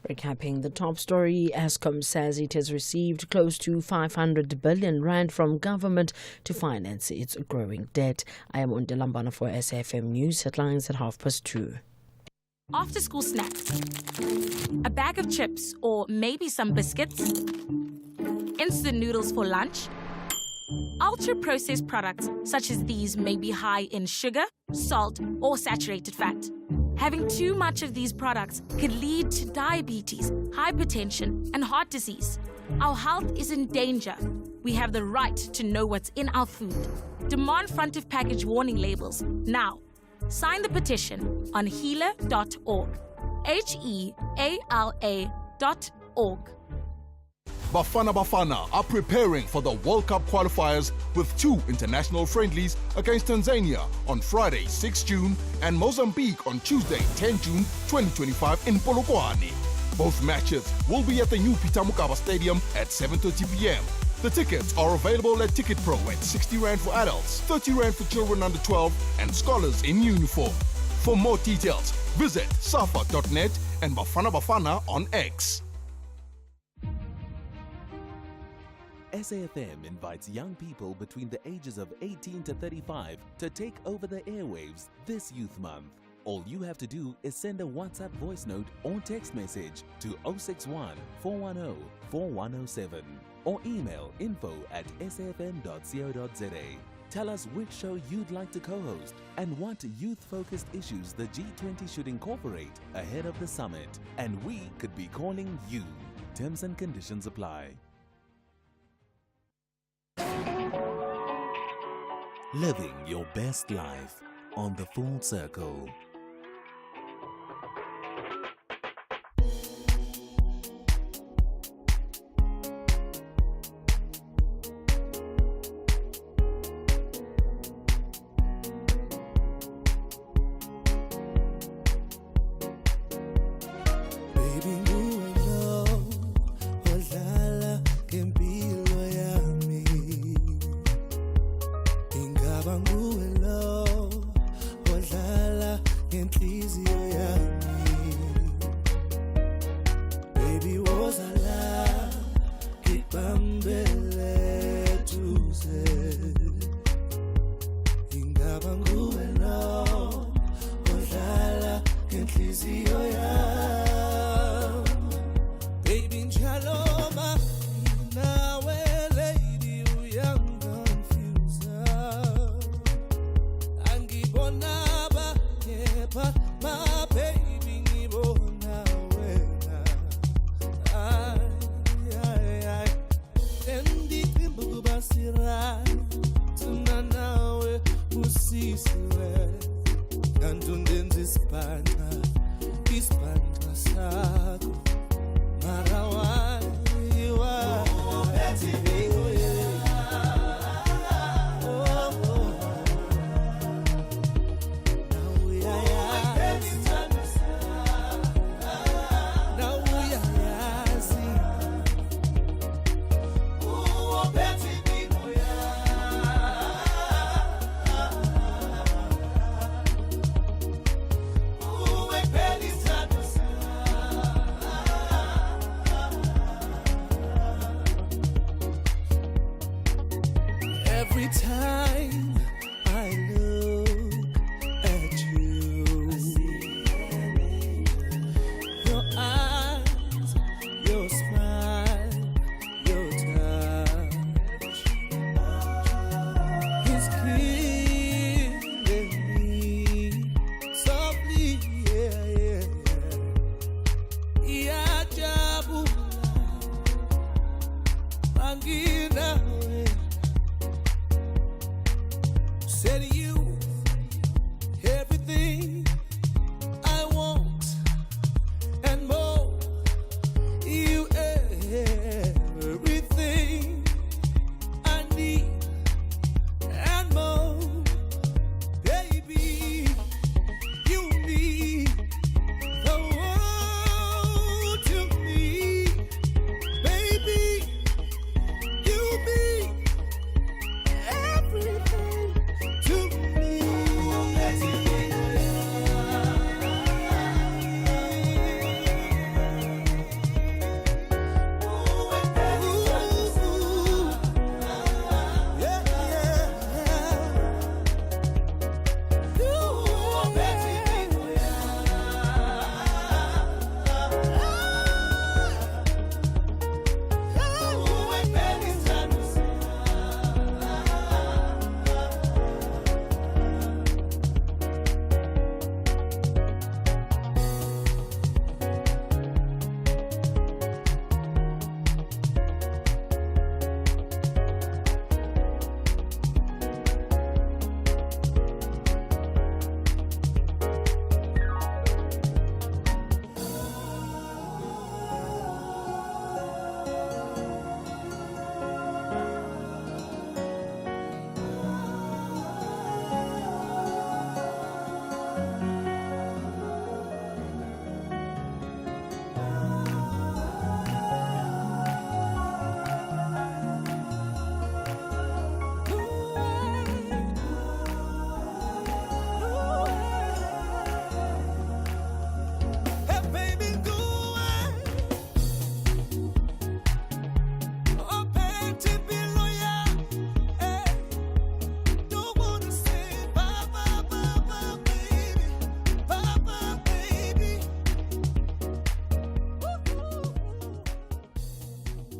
Speaker 4: Recapping the top story, Eskom says it has received close to 500 billion rand from government to finance its growing debt. I am Undelambana for SAFM News Headlines at 2:30.
Speaker 17: After school snacks, a bag of chips or maybe some biscuits, instant noodles for lunch. Ultra-processed products such as these may be high in sugar, salt or saturated fat. Having too much of these products could lead to diabetes, hypertension and heart disease. Our health is in danger. We have the right to know what's in our food. Demand front of package warning labels now. Sign the petition on heala.org. HEALA.org.
Speaker 7: Bafana Bafana are preparing for the World Cup qualifiers with 2 international friendlies against Tanzania on Friday, 6 June, and Mozambique on Tuesday, 10 June 2025 in Polokwane. Both matches will be at the new Peter Mokaba Stadium at 7:30 p.m. The tickets are available at Ticket Pro at 60 Rand for adults, 30 Rand for children under 12, and scholars in uniform. For more details, visit safa.net and Bafana Bafana on X.
Speaker 5: SAFM invites young people between the ages of 18 to 35 to take over the airwaves this Youth Month. All you have to do is send a WhatsApp voice note or text message to 061 410 4107 or email info@safm.co.za. Tell us which show you'd like to co-host and what youth-focused issues the G20 should incorporate ahead of the summit. And we could be calling you. Terms and conditions apply. Living your best life on the Full Circle.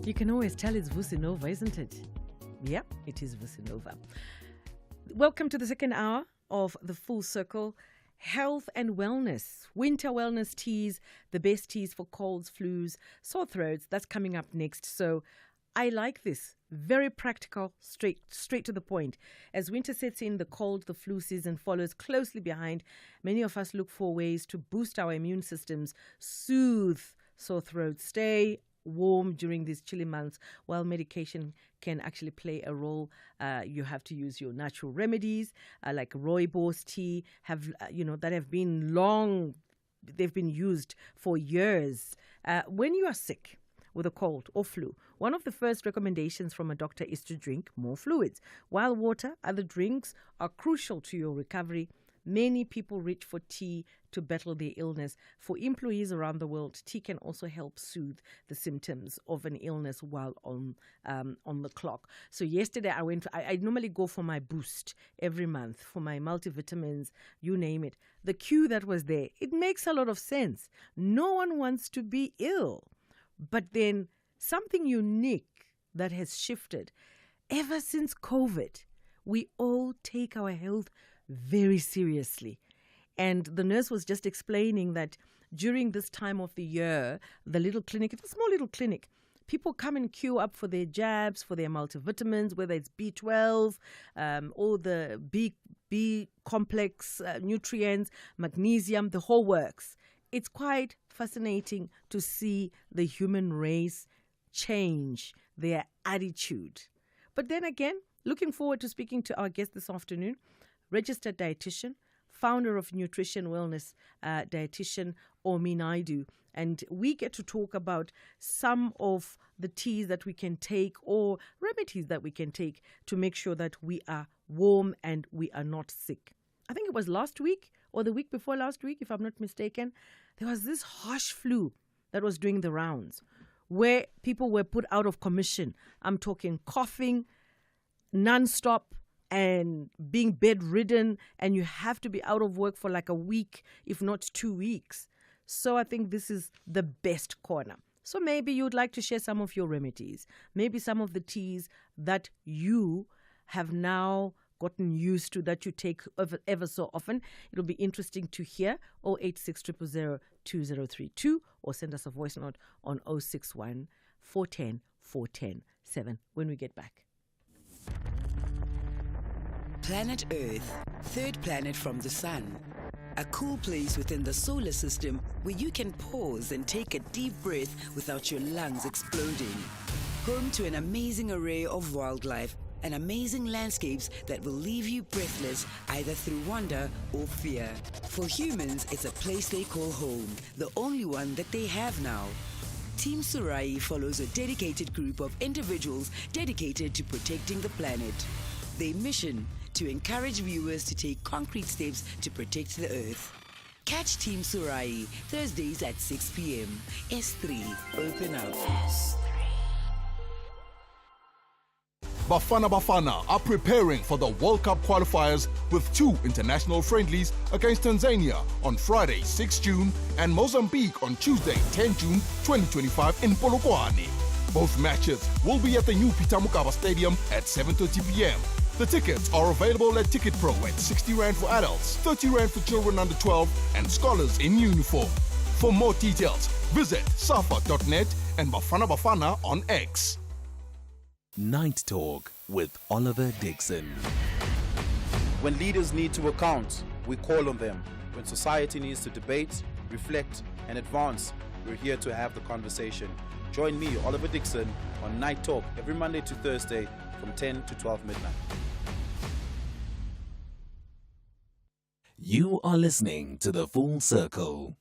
Speaker 1: You can always tell it's Vusinova, isn't it? Yeah, it is Vusinova. Welcome to the second hour of the Full Circle. Health and wellness, winter wellness teas, the best teas for colds, flus, sore throats. That's coming up next. So I like this. Very practical, straight to the point. As winter sets in, the cold, the flu season follows closely behind. Many of us look for ways to boost our immune systems, soothe sore throats, stay warm during these chilly months. While medication can actually play a role, you have to use your natural remedies like rooibos tea, that have been long. They've been used for years. When you are sick with a cold or flu, one of the first recommendations from a doctor is to drink more fluids. While water, other drinks are crucial to your recovery. Many people reach for tea to battle their illness. For employees around the world, tea can also help soothe the symptoms of an illness while on the clock. So yesterday I normally go for my boost every month, for my multivitamins, you name it. The queue that was there, it makes a lot of sense. No one wants to be ill. But then something unique that has shifted. Ever since COVID, we all take our health very seriously. And the nurse was just explaining that during this time of the year, the little clinic, it's a small little clinic, people come and queue up for their jabs, for their multivitamins, whether it's B12, or the B complex nutrients, magnesium, the whole works. It's quite fascinating to see the human race change their attitude. But then again, looking forward to speaking to our guest this afternoon, registered dietitian, founder of Nutrition Wellness Dietitian Omi Naidu. And we get to talk about some of the teas that we can take or remedies that we can take to make sure that we are warm and we are not sick. I think it was last week or the week before last week, if I'm not mistaken, there was this harsh flu that was doing the rounds where people were put out of commission. I'm talking coughing nonstop and being bedridden, and you have to be out of work for like a week, if not 2 weeks. So I think this is the best corner. So maybe you'd like to share some of your remedies, maybe some of the teas that you have now gotten used to, that you take ever so often. It'll be interesting to hear. 086 000 2032, or send us a voice note on 061 410 410 7 when we get back.
Speaker 18: Planet Earth, third planet from the sun. A cool place within the solar system where you can pause and take a deep breath without your lungs exploding. Home to an amazing array of wildlife and amazing landscapes that will leave you breathless either through wonder or fear. For humans, it's a place they call home, the only one that they have now. Team Surai follows a dedicated group of individuals dedicated to protecting the planet. Their mission: to encourage viewers to take concrete steps to protect the Earth. Catch Team Surai Thursdays at 6 p.m. S3, open up.
Speaker 7: Bafana are preparing for the World Cup qualifiers with 2 international friendlies against Tanzania on Friday, 6 June, and Mozambique on Tuesday, 10 June 2025 in Polokwane. Both matches will be at the new Peter Mokaba Stadium at 7:30 p.m. The tickets are available at Ticket Pro at 60 Rand for adults, 30 Rand for children under 12, and scholars in uniform. For more details, visit safa.net and Bafana on X.
Speaker 5: Night Talk with Oliver Dixon.
Speaker 19: When leaders need to account, we call on them. When society needs to debate, reflect, and advance, we're here to have the conversation. Join me, Oliver Dixon, on Night Talk every Monday to Thursday from 10 to 12 midnight.
Speaker 5: You are listening to The Full Circle.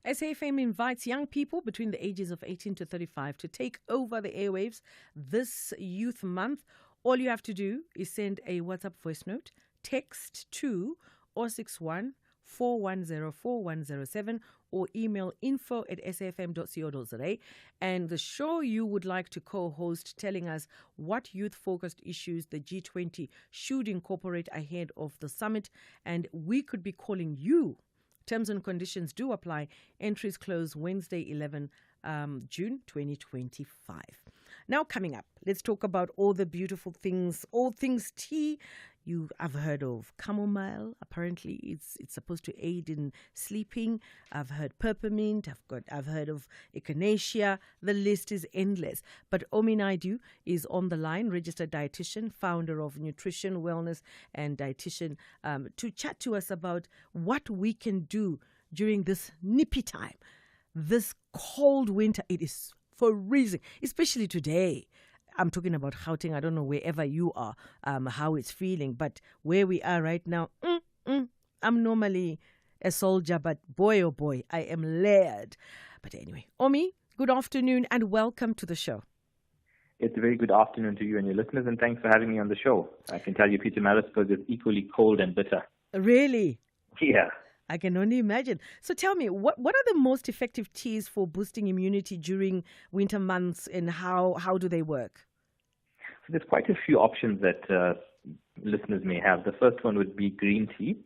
Speaker 1: SAFM invites young people between the ages of 18 to 35 to take over the airwaves this youth month. All you have to do is send a WhatsApp voice note, text to 061 410 4107, or email info@safm.co.za, and the show you would like to co-host, telling us what youth-focused issues the G20 should incorporate ahead of the summit, and we could be calling you. Terms and conditions do apply. Entries close Wednesday, 11 June 2025. Now coming up, let's talk about all the beautiful things, all things tea. I've heard of chamomile. Apparently, it's supposed to aid in sleeping. I've heard peppermint. I've heard of echinacea. The list is endless. But Omi Naidu is on the line, registered dietitian, founder of Nutrition, Wellness, and Dietitian, to chat to us about what we can do during this nippy time, this cold winter. It is freezing, especially today. I'm talking about Gauteng. I don't know wherever you are, how it's feeling. But where we are right now, I'm normally a soldier, but boy, oh boy, I am layered. But anyway, Omi, good afternoon and welcome to the show.
Speaker 20: It's a very good afternoon to you and your listeners, and thanks for having me on the show. I can tell you Pietermaritzburg is equally cold and bitter.
Speaker 1: Really?
Speaker 20: Yeah.
Speaker 1: I can only imagine. So tell me, what are the most effective teas for boosting immunity during winter months, and how do they work?
Speaker 20: So there's quite a few options that listeners may have. The first one would be green tea.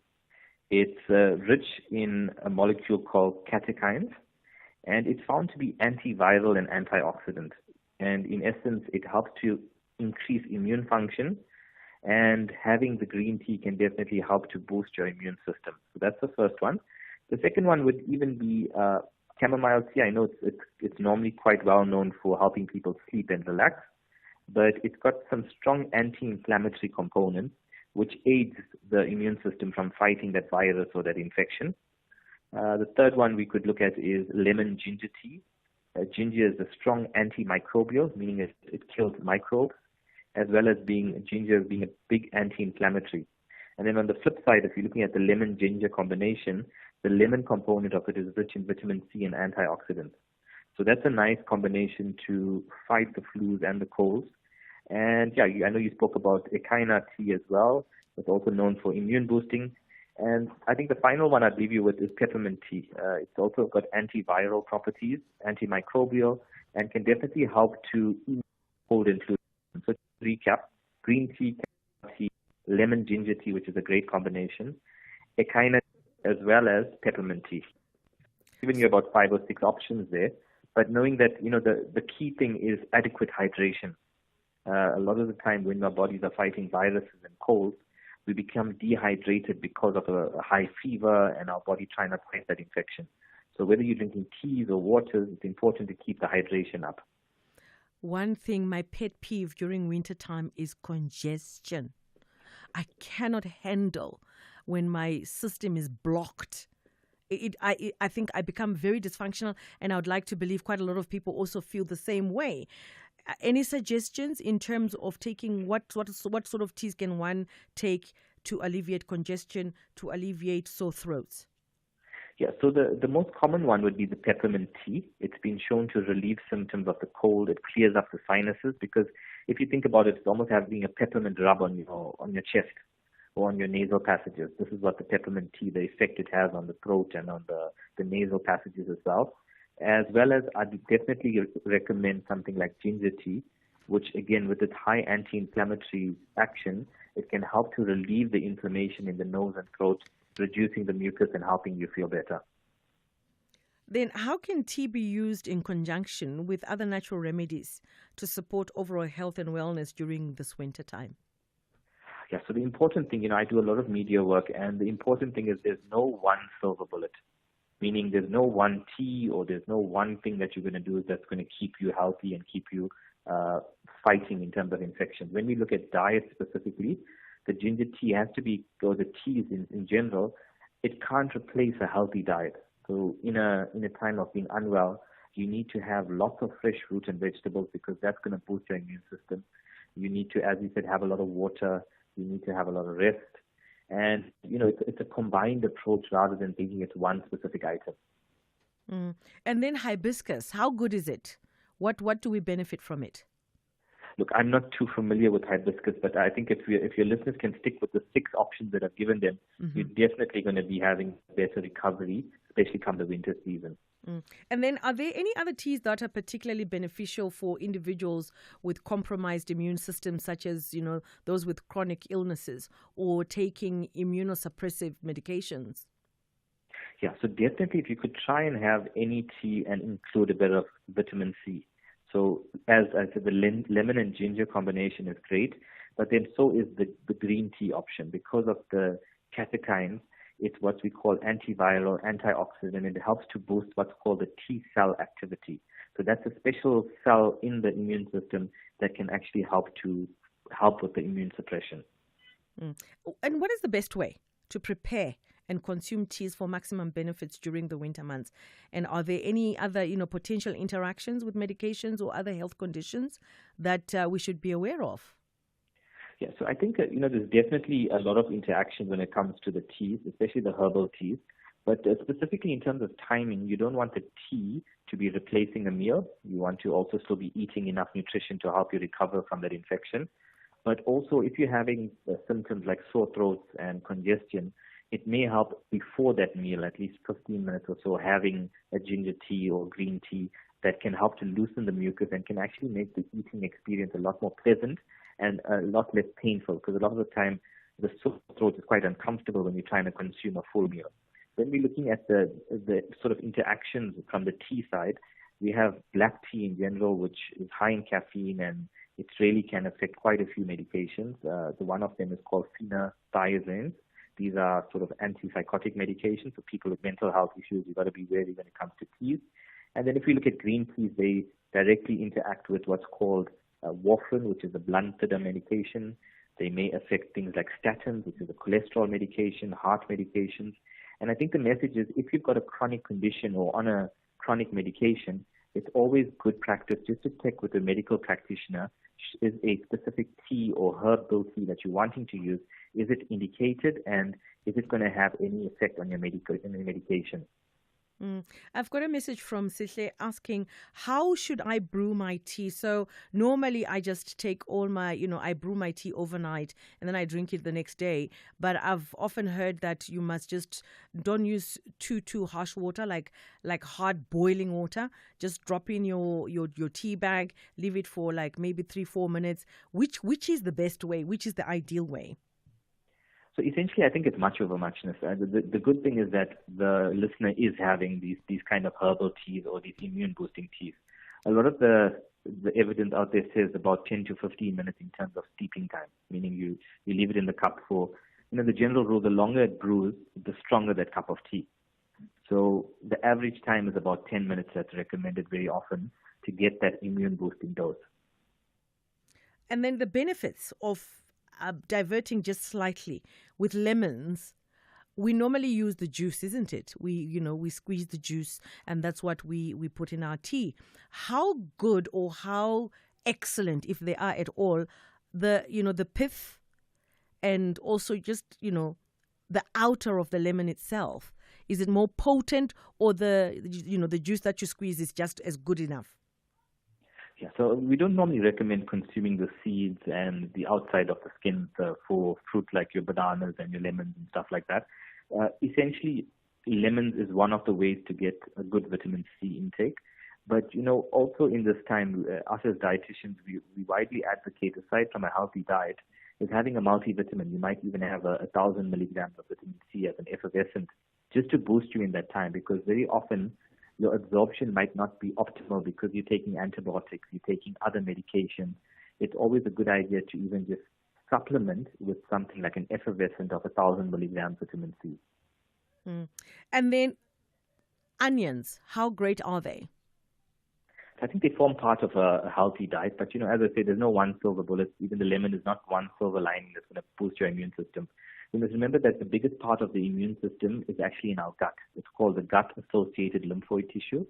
Speaker 20: It's rich in a molecule called catechins, and it's found to be antiviral and antioxidant. And in essence, it helps to increase immune function, and having the green tea can definitely help to boost your immune system. So that's the first one. The second one would even be chamomile tea. I know it's normally quite well known for helping people sleep and relax, but it's got some strong anti-inflammatory components which aids the immune system from fighting that virus or that infection. The third one we could look at is lemon ginger tea. Ginger is a strong antimicrobial, meaning it kills microbes, as well as ginger being a big anti-inflammatory. And then on the flip side, if you're looking at the lemon-ginger combination, the lemon component of it is rich in vitamin C and antioxidants. So that's a nice combination to fight the flus and the colds. And yeah, I know you spoke about echinacea tea as well. It's also known for immune boosting. And I think the final one I'd leave you with is peppermint tea. It's also got antiviral properties, antimicrobial, and can definitely help to ease cold and flu. So to recap, green tea, lemon ginger tea, which is a great combination, echinacea as well as peppermint tea. Giving you about 5 or 6 options there, but knowing that the key thing is adequate hydration. A lot of the time when our bodies are fighting viruses and colds, we become dehydrated because of a high fever and our body trying to fight that infection. So whether you're drinking teas or waters, it's important to keep the hydration up.
Speaker 1: One thing, my pet peeve during wintertime is congestion. I cannot handle when my system is blocked. I think I become very dysfunctional, and I would like to believe quite a lot of people also feel the same way. Any suggestions in terms of taking what sort of teas can one take to alleviate congestion, to alleviate sore throats?
Speaker 20: Yeah, so the most common one would be the peppermint tea. It's been shown to relieve symptoms of the cold. It clears up the sinuses, because if you think about it, it's almost having a peppermint rub on your chest or on your nasal passages. This is what the peppermint tea, the effect it has on the throat and on the nasal passages as well. As well as I'd definitely recommend something like ginger tea, which again, with its high anti-inflammatory action, it can help to relieve the inflammation in the nose and throat, reducing the mucus and helping you feel better.
Speaker 1: Then how can tea be used in conjunction with other natural remedies to support overall health and wellness during this winter time?
Speaker 20: Yeah, so the important thing, I do a lot of media work, and the important thing is there's no one silver bullet. Meaning there's no one tea or there's no one thing that you're going to do that's going to keep you healthy and keep you fighting in terms of infections. When we look at diet specifically, the ginger tea has to be, or the teas in general, it can't replace a healthy diet. So in a time of being unwell, you need to have lots of fresh fruit and vegetables, because that's going to boost your immune system. You need to, as you said, have a lot of water. You need to have a lot of rest. And, it's a combined approach rather than taking it to one specific item.
Speaker 1: And then hibiscus, how good is it? What do we benefit from it?
Speaker 20: Look, I'm not too familiar with hibiscus, but I think if your listeners can stick with the 6 options that I've given them, you're definitely going to be having better recovery, especially come the winter season.
Speaker 1: And then are there any other teas that are particularly beneficial for individuals with compromised immune systems, such as, those with chronic illnesses or taking immunosuppressive medications?
Speaker 20: Yeah, so definitely if you could try and have any tea and include a bit of vitamin C. So as I said, the lemon and ginger combination is great, but then so is the green tea option. Because of the catechins, it's what we call antiviral, antioxidant, and it helps to boost what's called the T cell activity. So that's a special cell in the immune system that can actually help with the immune suppression.
Speaker 1: And what is the best way to prepare and consume teas for maximum benefits during the winter months? And are there any other, potential interactions with medications or other health conditions that we should be aware of?
Speaker 20: Yeah, so I think there's definitely a lot of interactions when it comes to the teas, especially the herbal teas. But specifically in terms of timing, you don't want the tea to be replacing a meal. You want to also still be eating enough nutrition to help you recover from that infection. But also, if you're having symptoms like sore throats and congestion, it may help before that meal, at least 15 minutes or so, having a ginger tea or green tea that can help to loosen the mucus and can actually make the eating experience a lot more pleasant and a lot less painful, because a lot of the time the sore throat is quite uncomfortable when you're trying to consume a full meal. When we're looking at the sort of interactions from the tea side, we have black tea in general, which is high in caffeine, and it really can affect quite a few medications. The one of them is called phenothiazines. These are sort of antipsychotic medications. For people with mental health issues, you've got to be wary when it comes to teas. And then if we look at green teas, they directly interact with what's called warfarin, which is a blood thinner medication. They may affect things like statins, which is a cholesterol medication, heart medications. And I think the message is, if you've got a chronic condition or on a chronic medication, it's always good practice just to check with a medical practitioner. Is a specific tea or herbal tea that you're wanting to use, is it indicated, and is it going to have any effect on your medication?
Speaker 1: I've got a message from Sihle asking, how should I brew my tea? So normally I just take all my, I brew my tea overnight and then I drink it the next day. But I've often heard that you must just don't use too harsh water, like hard boiling water. Just drop in your tea bag, leave it for like maybe 3-4 minutes. Which is the best way? Which is the ideal way?
Speaker 20: So essentially, I think it's much of a muchness. The good thing is that the listener is having these kind of herbal teas or these immune boosting teas. A lot of the evidence out there says about 10 to 15 minutes in terms of steeping time, meaning you leave it in the cup for, the general rule, the longer it brews, the stronger that cup of tea. So the average time is about 10 minutes that's recommended very often to get that immune boosting dose.
Speaker 1: And then the benefits of diverting just slightly with lemons. We normally use the juice, isn't it? We squeeze the juice, and that's what we put in our tea. How good or how excellent, if they are at all, the pith and also just the outer of the lemon itself, is it more potent, or the juice that you squeeze is just as good enough?
Speaker 20: Yeah, so we don't normally recommend consuming the seeds and the outside of the skin for fruit like your bananas and your lemons and stuff like that. Essentially, lemons is one of the ways to get a good vitamin C intake. But, also in this time, us as dietitians, we widely advocate, aside from a healthy diet, is having a multivitamin. You might even have 1,000 milligrams of vitamin C as an effervescent just to boost you in that time, because very often your absorption might not be optimal because you're taking antibiotics, you're taking other medications. It's always a good idea to even just supplement with something like an effervescent of 1,000 milligrams vitamin C.
Speaker 1: And then onions, how great are they?
Speaker 20: I think they form part of a healthy diet, but as I said, there's no one silver bullet. Even the lemon is not one silver lining that's going to boost your immune system. You must remember that the biggest part of the immune system is actually in our gut. It's called the gut-associated lymphoid tissue.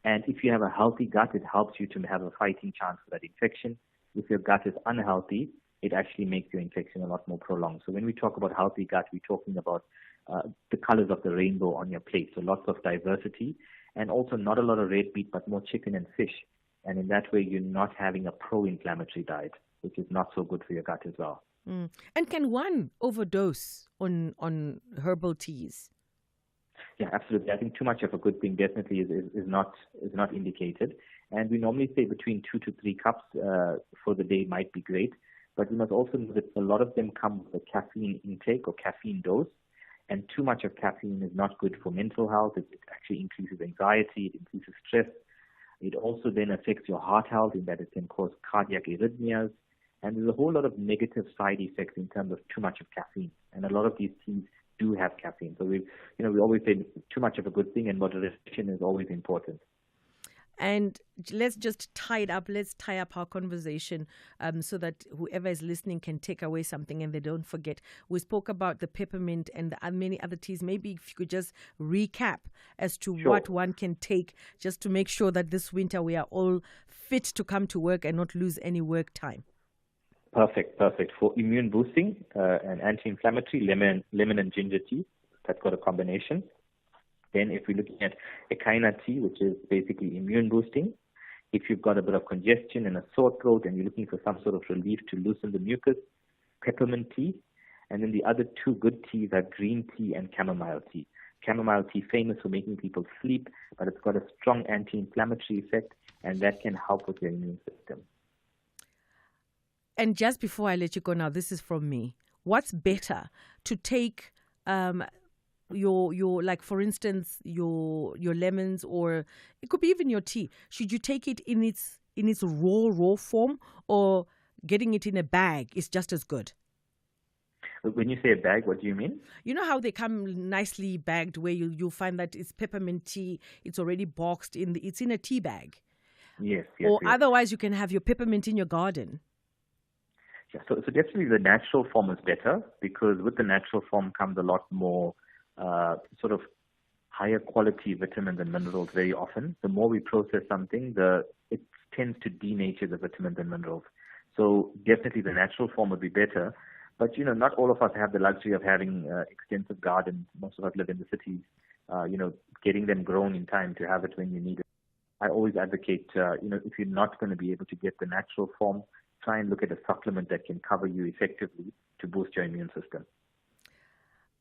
Speaker 20: And if you have a healthy gut, it helps you to have a fighting chance for that infection. If your gut is unhealthy, it actually makes your infection a lot more prolonged. So when we talk about healthy gut, we're talking about the colors of the rainbow on your plate. So lots of diversity, and also not a lot of red meat, but more chicken and fish. And in that way, you're not having a pro-inflammatory diet, which is not so good for your gut as well.
Speaker 1: And can one overdose on herbal teas?
Speaker 20: Yeah, absolutely. I think too much of a good thing definitely is not indicated. And we normally say between 2 to 3 cups for the day might be great. But we must also know that a lot of them come with a caffeine intake or caffeine dose. And too much of caffeine is not good for mental health. It actually increases anxiety, it increases stress. It also then affects your heart health in that it can cause cardiac arrhythmias. And there's a whole lot of negative side effects in terms of too much of caffeine. And a lot of these teas do have caffeine. So we always say too much of a good thing, and moderation is always important.
Speaker 1: And let's just tie it up. Let's tie up our conversation so that whoever is listening can take away something and they don't forget. We spoke about the peppermint and the many other teas. Maybe if you could just recap as to what one can take just to make sure that this winter we are all fit to come to work and not lose any work time.
Speaker 20: Perfect. For immune boosting and anti-inflammatory, lemon and ginger tea. That's got a combination. Then if we're looking at echinacea tea, which is basically immune boosting, if you've got a bit of congestion and a sore throat and you're looking for some sort of relief to loosen the mucus, peppermint tea. And then the other two good teas are green tea and chamomile tea. Chamomile tea famous for making people sleep, but it's got a strong anti-inflammatory effect, and that can help with your immune system.
Speaker 1: And just before I let you go now, this is from me. What's better to take your like, for instance, your lemons, or it could be even your tea? Should you take it in its raw form, or getting it in a bag is just as good?
Speaker 20: When you say a bag, what do you mean?
Speaker 1: You know how they come nicely bagged, where you'll find that it's peppermint tea, it's already boxed it's in a tea bag.
Speaker 20: Yes.
Speaker 1: Otherwise you can have your peppermint in your garden.
Speaker 20: Yeah, so definitely the natural form is better, because with the natural form comes a lot more sort of higher quality vitamins and minerals very often. The more we process something, it tends to denature the vitamins and minerals. So definitely the natural form would be better. But, not all of us have the luxury of having extensive gardens. Most of us live in the cities, getting them grown in time to have it when you need it. I always advocate, if you're not going to be able to get the natural form, try and look at a supplement that can cover you effectively to boost your immune system.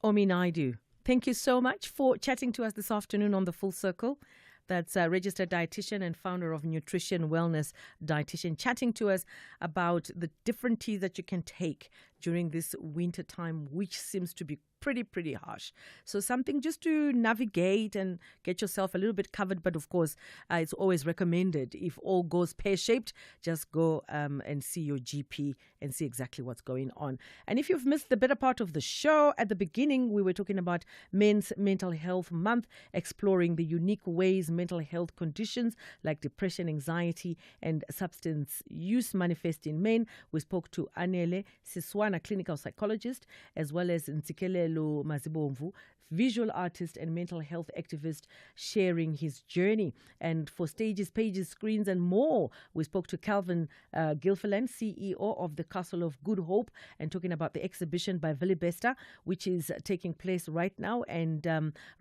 Speaker 1: Omi Naidu, thank you so much for chatting to us this afternoon on The Full Circle. That's a registered dietitian and founder of Nutrition Wellness Dietitian, chatting to us about the different teas that you can take during this winter time, which seems to be pretty harsh. So something just to navigate and get yourself a little bit covered. But of course, it's always recommended, if all goes pear-shaped, just go and see your GP and see exactly what's going on. And if you've missed the better part of the show, at the beginning we were talking about Men's Mental Health Month, exploring the unique ways mental health conditions like depression, anxiety and substance use manifest in men. We spoke to Anele Siswana, clinical psychologist, as well as Ntsikelelo Mazibomvu, visual artist and mental health activist, sharing his journey. And for stages, pages, screens and more, we spoke to Calvin Gilfillan, CEO of the Castle of Good Hope, and talking about the exhibition by Willie Bester, which is taking place right now and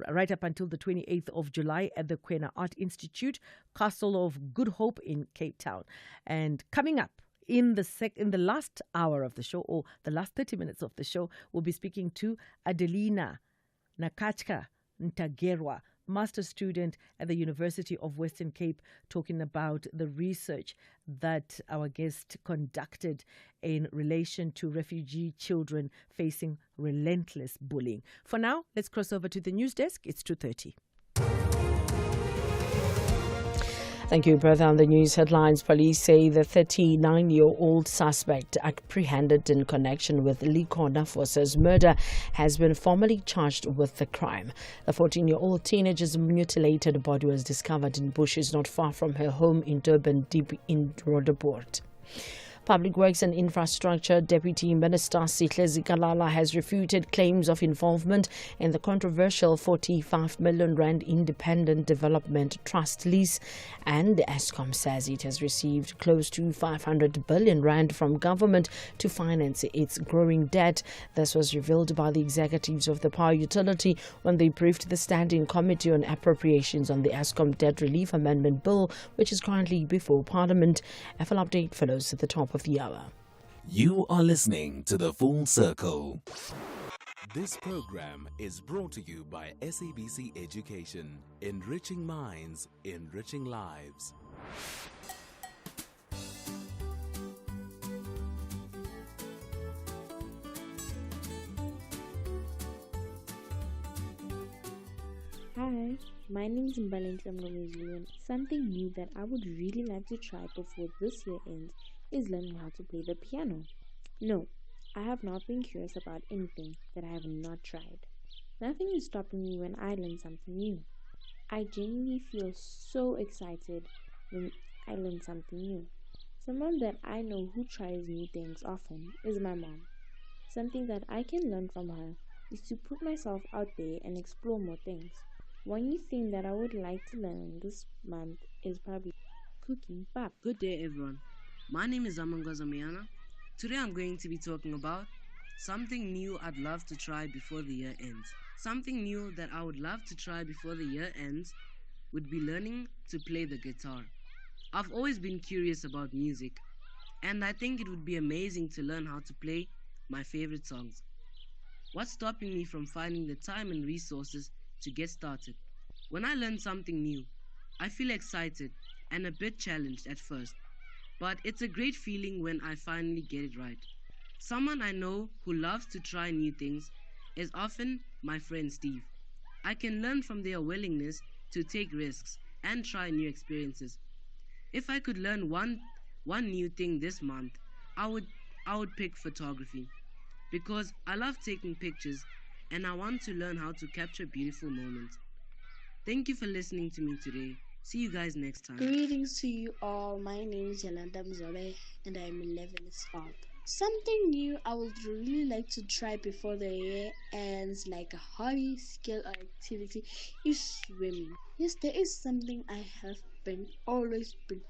Speaker 1: right up until the 28th of July at the Kwena Art Institute, Castle of Good Hope in Cape Town. And coming up in the last hour of the show, or the last 30 minutes of the show, we'll be speaking to Adelina Nakachka Ntagerwa, master student at the University of Western Cape, talking about the research that our guest conducted in relation to refugee children facing relentless bullying. For now, let's cross over to the news desk. It's 2:30.
Speaker 4: Thank you, Bertha. On the news headlines, police say the 39-year-old suspect apprehended in connection with Likona Force's murder has been formally charged with the crime. The 14-year-old teenager's mutilated body was discovered in bushes not far from her home in Durban, deep in Rhodoport. Public Works and Infrastructure Deputy Minister Sihle Zikalala has refuted claims of involvement in the controversial 45 million rand Independent Development Trust lease, and Eskom says it has received close to 500 billion rand from government to finance its growing debt. This was revealed by the executives of the power utility when they briefed the Standing Committee on Appropriations on the Eskom Debt Relief Amendment Bill, which is currently before Parliament. A full update follows at the top of the hour.
Speaker 5: You are listening to The Full Circle. This program is brought to you by SABC Education, enriching minds, enriching lives.
Speaker 21: Hi, my name is Mbalenti. I'm from New Zealand. Something new that I would really like to try before this year ends is learning how to play the piano. No, I have not been curious about anything that I have not tried. Nothing is stopping me when I learn something new. I genuinely feel so excited when I learn something new. Someone that I know who tries new things often is my mom. Something that I can learn from her is to put myself out there and explore more things. One new thing that I would like to learn this month is probably cooking pap.
Speaker 22: Good day, everyone. My name is Amangoza Miana. Today I'm going to be talking about something new I'd love to try before the year ends. Something new that I would love to try before the year ends would be learning to play the guitar. I've always been curious about music, and I think it would be amazing to learn how to play my favorite songs. What's stopping me from finding the time and resources to get started? When I learn something new, I feel excited and a bit challenged at first, but it's a great feeling when I finally get it right. Someone I know who loves to try new things is often my friend Steve. I can learn from their willingness to take risks and try new experiences. If I could learn one new thing this month, I would pick photography because I love taking pictures and I want to learn how to capture beautiful moments. Thank you for listening to me today. See you guys next time.
Speaker 23: Greetings to you all. My name is Yolanda Mzobe and I'm 11 years old. Something new I would really like to try before the year ends, like a hobby, skill, or activity, is swimming. Yes, there is something I have always been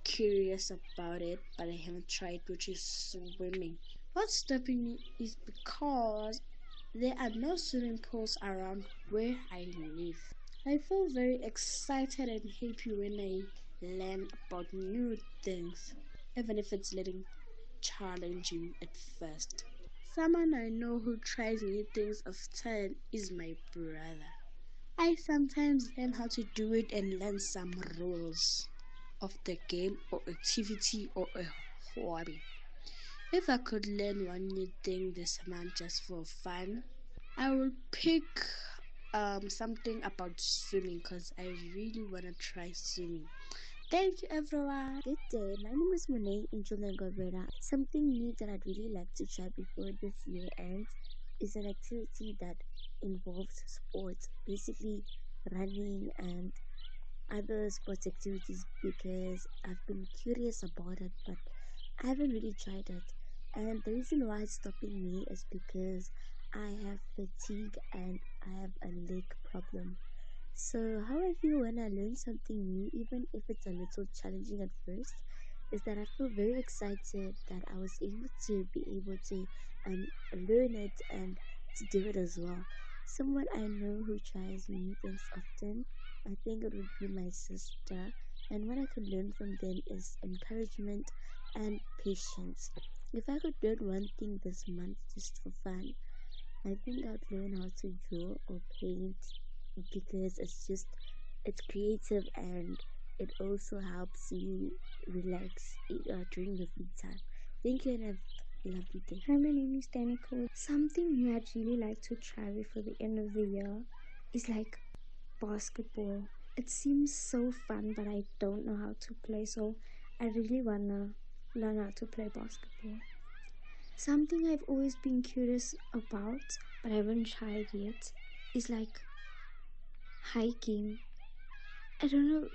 Speaker 23: curious about it, but I haven't tried, which is swimming. What's stopping me is because there are no swimming pools around where I live. I feel very excited and happy when I learn about new things, even if it's little challenging at first. Someone I know who tries new things often is my brother. I sometimes learn how to do it and learn some rules of the game or activity or a hobby. If I could learn one new thing this month just for fun, I would pick something about swimming because I really want to try swimming. Thank you, everyone.
Speaker 21: Good day. My name is Monet Injolengobera. Something new that I'd really like to try before this year ends is an activity that involves sports, basically running and other sports activities, because I've been curious about it, but I haven't really tried it. And the reason why it's stopping me is because I have fatigue and I have a leg problem. So, how I feel when I learn something new, even if it's a little challenging at first, is that I feel very excited that I was able to learn it and to do it as well. Someone I know who tries new things often, I think it would be my sister, and what I could learn from them is encouragement and patience. If I could learn one thing this month just for fun, I think I'd learn how to draw or paint because it's creative and it also helps you relax during the free time. Thank you and have a lovely day.
Speaker 24: Hi, my name is Danica. Something new I'd really like to try before the end of the year is like basketball. It seems so fun, but I don't know how to play, so I really wanna learn how to play basketball. Something I've always been curious about, but I haven't tried yet, is like hiking. I don't know,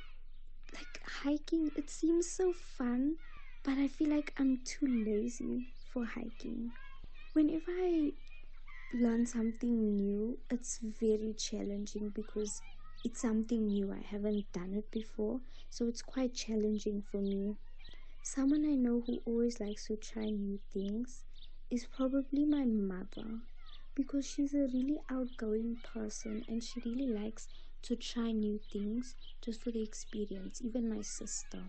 Speaker 24: like hiking, it seems so fun, but I feel like I'm too lazy for hiking. Whenever I learn something new, it's very challenging because it's something new. I haven't done it before, so it's quite challenging for me. Someone I know who always likes to try new things is probably my mother, because she's a really outgoing person and she really likes to try new things just for the experience. Even my sister.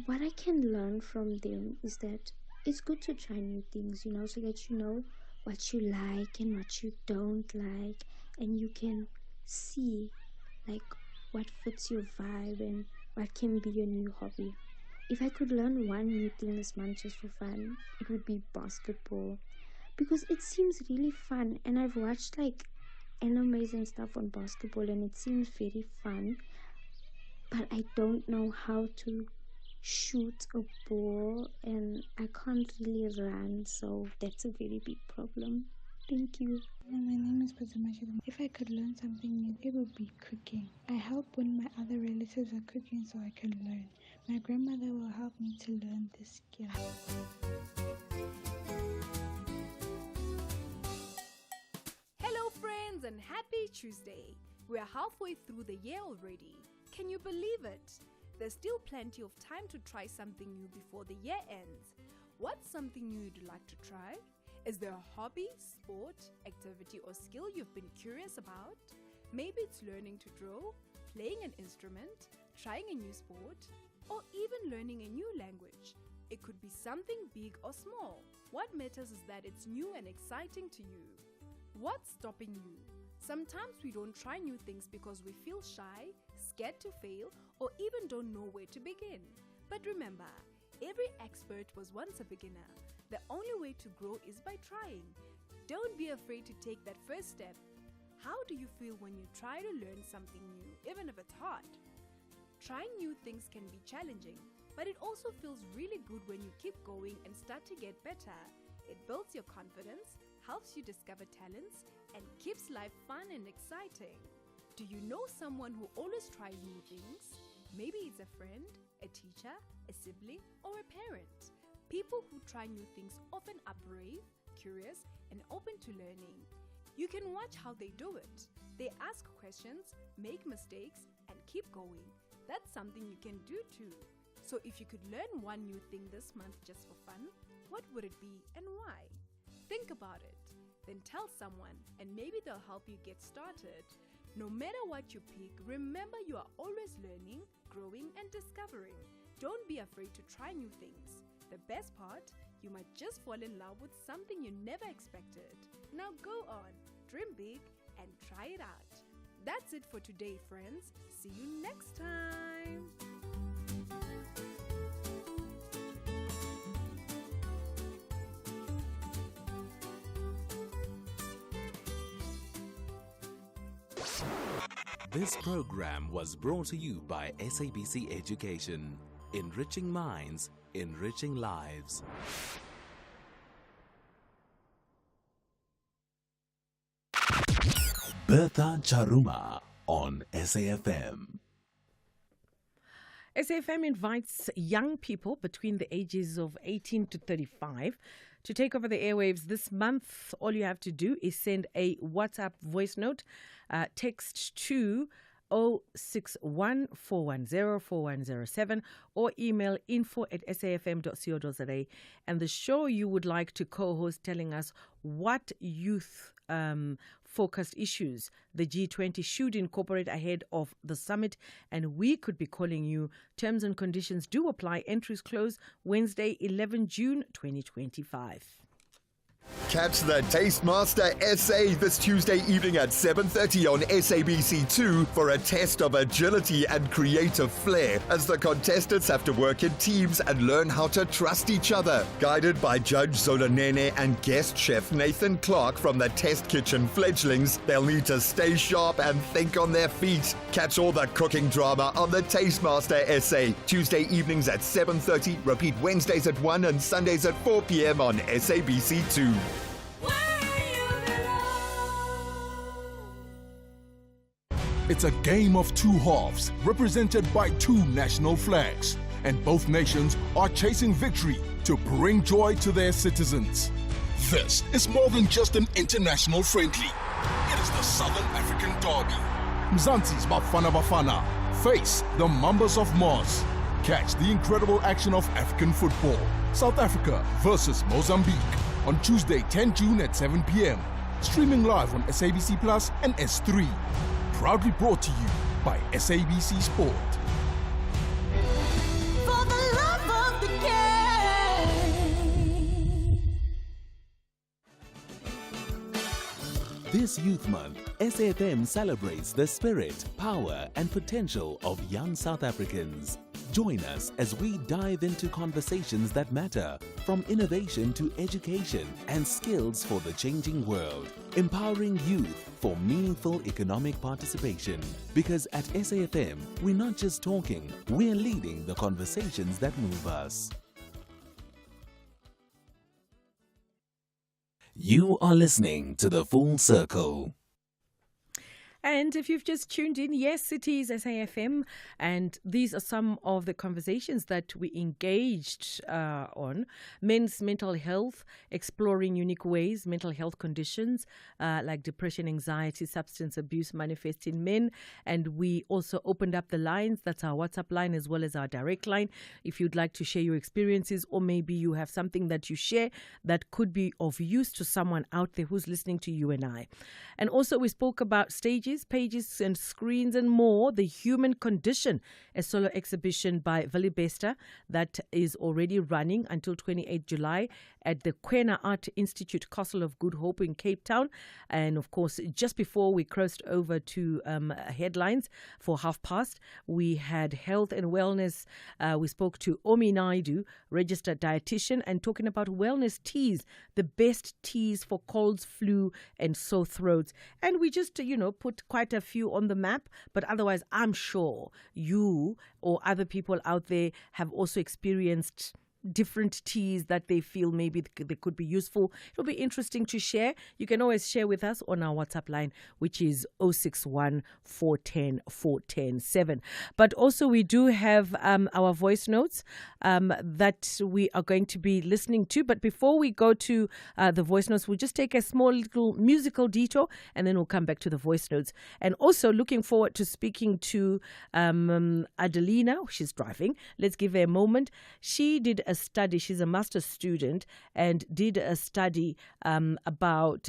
Speaker 24: What I can learn from them is that it's good to try new things, so that you know what you like and what you don't like, and you can see like what fits your vibe and what can be your new hobby. If I could learn one new thing this month just for fun, it would be basketball, because it seems really fun, and I've watched like and amazing stuff on basketball, and it seems very fun, but I don't know how to shoot a ball, and I can't really run, so that's a very big problem. Thank you.
Speaker 3: My name is Bertha Charuma. If I could learn something new, it would be cooking. I help when my other relatives are cooking so I can learn. My grandmother will help me to learn this skill.
Speaker 6: Hello friends and happy Tuesday. We are halfway through the year already. Can you believe it? There's still plenty of time to try something new before the year ends. What's something new you'd like to try? Is there a hobby, sport, activity or skill you've been curious about? Maybe it's learning to draw, playing an instrument, trying a new sport, or even learning a new language. It could be something big or small. What matters is that it's new and exciting to you. What's stopping you? Sometimes we don't try new things because we feel shy, scared to fail, or even don't know where to begin. But remember, every expert was once a beginner. The only way to grow is by trying. Don't be afraid to take that first step. How do you feel when you try to learn something new, even if it's hard? Trying new things can be challenging, but it also feels really good when you keep going and start to get better. It builds your confidence, helps you discover talents, and keeps life fun and exciting. Do you know someone who always tries new things? Maybe it's a friend, a teacher, a sibling, or a parent. People who try new things often are brave, curious, and open to learning. You can watch how they do it. They ask questions, make mistakes, and keep going. That's something you can do too. So if you could learn one new thing this month just for fun, what would it be and why? Think about it. Then tell someone, and maybe they'll help you get started. No matter what you pick, remember you are always learning, growing, and discovering. Don't be afraid to try new things. The best part, you might just fall in love with something you never expected. Now go on, dream big, and try it out. That's it for today, friends. See you next time.
Speaker 5: This program was brought to you by SABC Education. Enriching minds, enriching lives. Bertha Charuma on SAFM.
Speaker 1: SAFM invites young people between the ages of 18 to 35 to take over the airwaves this month. All you have to do is send a WhatsApp voice note, text to 061-410-4107 or email info@safm.co.za, and the show you would like to co-host, telling us what youth focused issues the G20 should incorporate ahead of the summit, and we could be calling you. Terms and conditions do apply. Entries close Wednesday, 11 June 2025.
Speaker 9: Catch the Tastemaster SA this Tuesday evening at 7:30 on SABC2 for a test of agility and creative flair as the contestants have to work in teams and learn how to trust each other. Guided by Judge Zolanene and guest chef Nathan Clark from the Test Kitchen fledglings, they'll need to stay sharp and think on their feet. Catch all the cooking drama on the Tastemaster SA. Tuesday evenings at 7:30, repeat Wednesdays at 1 and Sundays at 4 p.m. on SABC2.
Speaker 7: It's a game of two halves, represented by two national flags, and both nations are chasing victory to bring joy to their citizens. This is more than just an international friendly. It is the Southern African Derby. Mzansi's Bafana Bafana face the Mambas of Mars. Catch the incredible action of African football. South Africa versus Mozambique on Tuesday, 10 June at 7 p.m. Streaming live on SABC Plus and S3. Proudly brought to you by SABC Sport.
Speaker 8: For the love of the game.
Speaker 5: This Youth Month, SAFM celebrates the spirit, power, and potential of young South Africans. Join us as we dive into conversations that matter, from innovation to education and skills for the changing world. empowering youth for meaningful economic participation. Because at SAFM, we're not just talking, we're leading the conversations that move us. You are listening to The Full Circle.
Speaker 1: And if you've just tuned in, yes, it is SAFM, and these are some of the conversations that we engaged on. Men's mental health, exploring unique ways mental health conditions like depression, anxiety, substance abuse manifest in men. And we also opened up the lines. That's our WhatsApp line as well as our direct line. If you'd like to share your experiences, or maybe you have something that you share that could be of use to someone out there who's listening to you and I. And also we spoke about stages, pages and screens and more. The Human Condition, a solo exhibition by Bertha that is already running until 28 July at the Kwena Art Institute, Castle of Good Hope in Cape Town. And of course, just before we crossed over to headlines for past, we had health and wellness. We spoke to Omi Naidu, registered dietitian, and talking about wellness teas, the best teas for colds, flu, and sore throats. And we just, put quite a few on the map, but otherwise, I'm sure you or other people out there have also experienced different teas that they feel maybe they could be useful. It'll be interesting to share. You can always share with us on our WhatsApp line, which is 061 410 410 7. But also we do have our voice notes that we are going to be listening to. But before we go to the voice notes, we'll just take a small little musical detour and then we'll come back to the voice notes. And also looking forward to speaking to Adelina. She's driving. Let's give her a moment. She did a study. She's a master's student and did a study about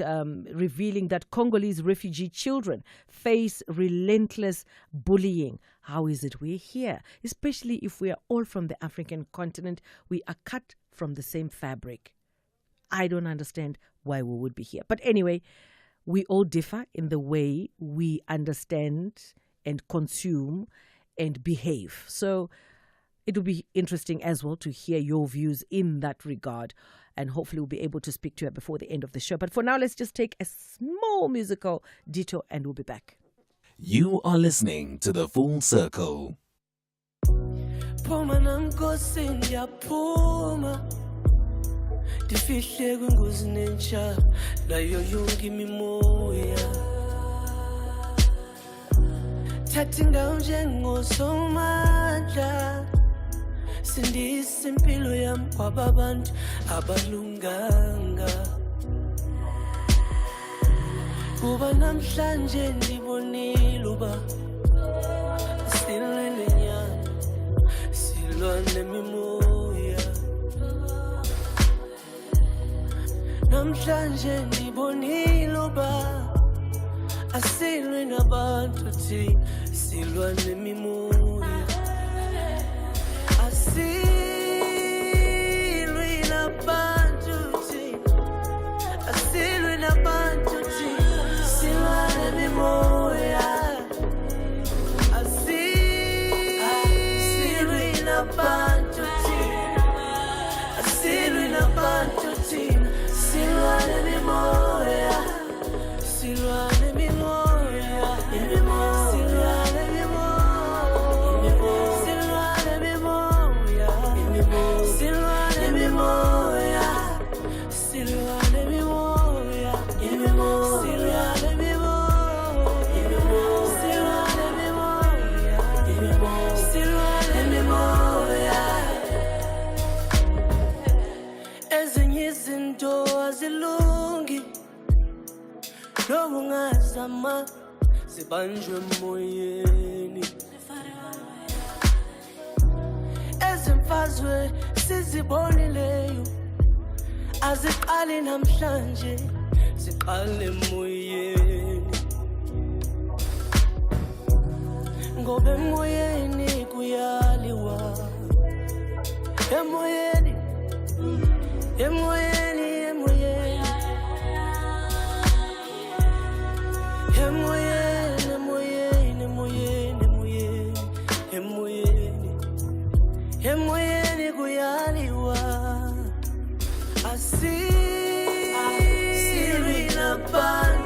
Speaker 1: revealing that Congolese refugee children face relentless bullying. How is it we're here? Especially if we are all from the African continent, we are cut from the same fabric. I don't understand why we would be here. But anyway, we all differ in the way we understand and consume and behave. So it will be interesting as well to hear your views in that regard. And hopefully we'll be able to speak to her before the end of the show. But for now, let's just take a small musical detour and we'll be back.
Speaker 5: You are listening to The Full Circle.
Speaker 2: Sindisi impilo yami kwababantu abalunganga kuba namhlanje ndibonile uba silwe nenyama silwa nemimoya namhlanje ndibonile uba asilwe nabantu thi silwa nemimoya asilwe nabantu thi asilwe nabantu thi silwa nemimoya asilwe nabantu thi asilwe nabantu thi silwa nemimoya silwa nemimoya silwa Ungazama zibanjwe moyeni ezimfazwe sizibonileyo aziqali namhlanje ziqale moyeni ngobe moyeni kuyaliwa emoyeni emoyeni emoyeni emoyeni emoyeni emoyeni emoyeni emoyeni kuyaliwa asilwi nabantu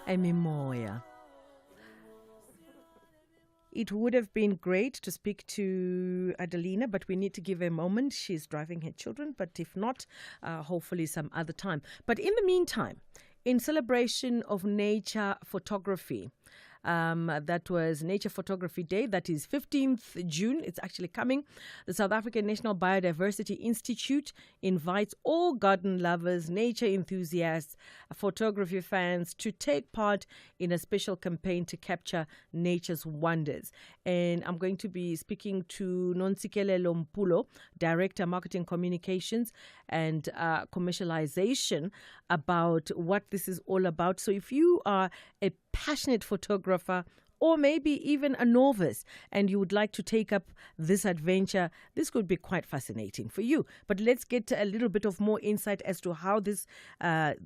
Speaker 1: Emimoya. It would have been great to speak to Adelina, but we need to give her a moment. She's driving her children, but if not, hopefully some other time. But in the meantime, in celebration of nature photography, that was Nature Photography Day. That is 15th June. It's actually coming. The South African National Biodiversity Institute invites all garden lovers, nature enthusiasts, photography fans to take part in a special campaign to capture nature's wonders. And I'm going to be speaking to Nonsikele Lompulo, Director, Marketing Communications and Commercialization, about what this is all about. So if you are a passionate photographer or maybe even a novice and you would like to take up this adventure, this could be quite fascinating for you. But let's get a little bit of more insight as to how this how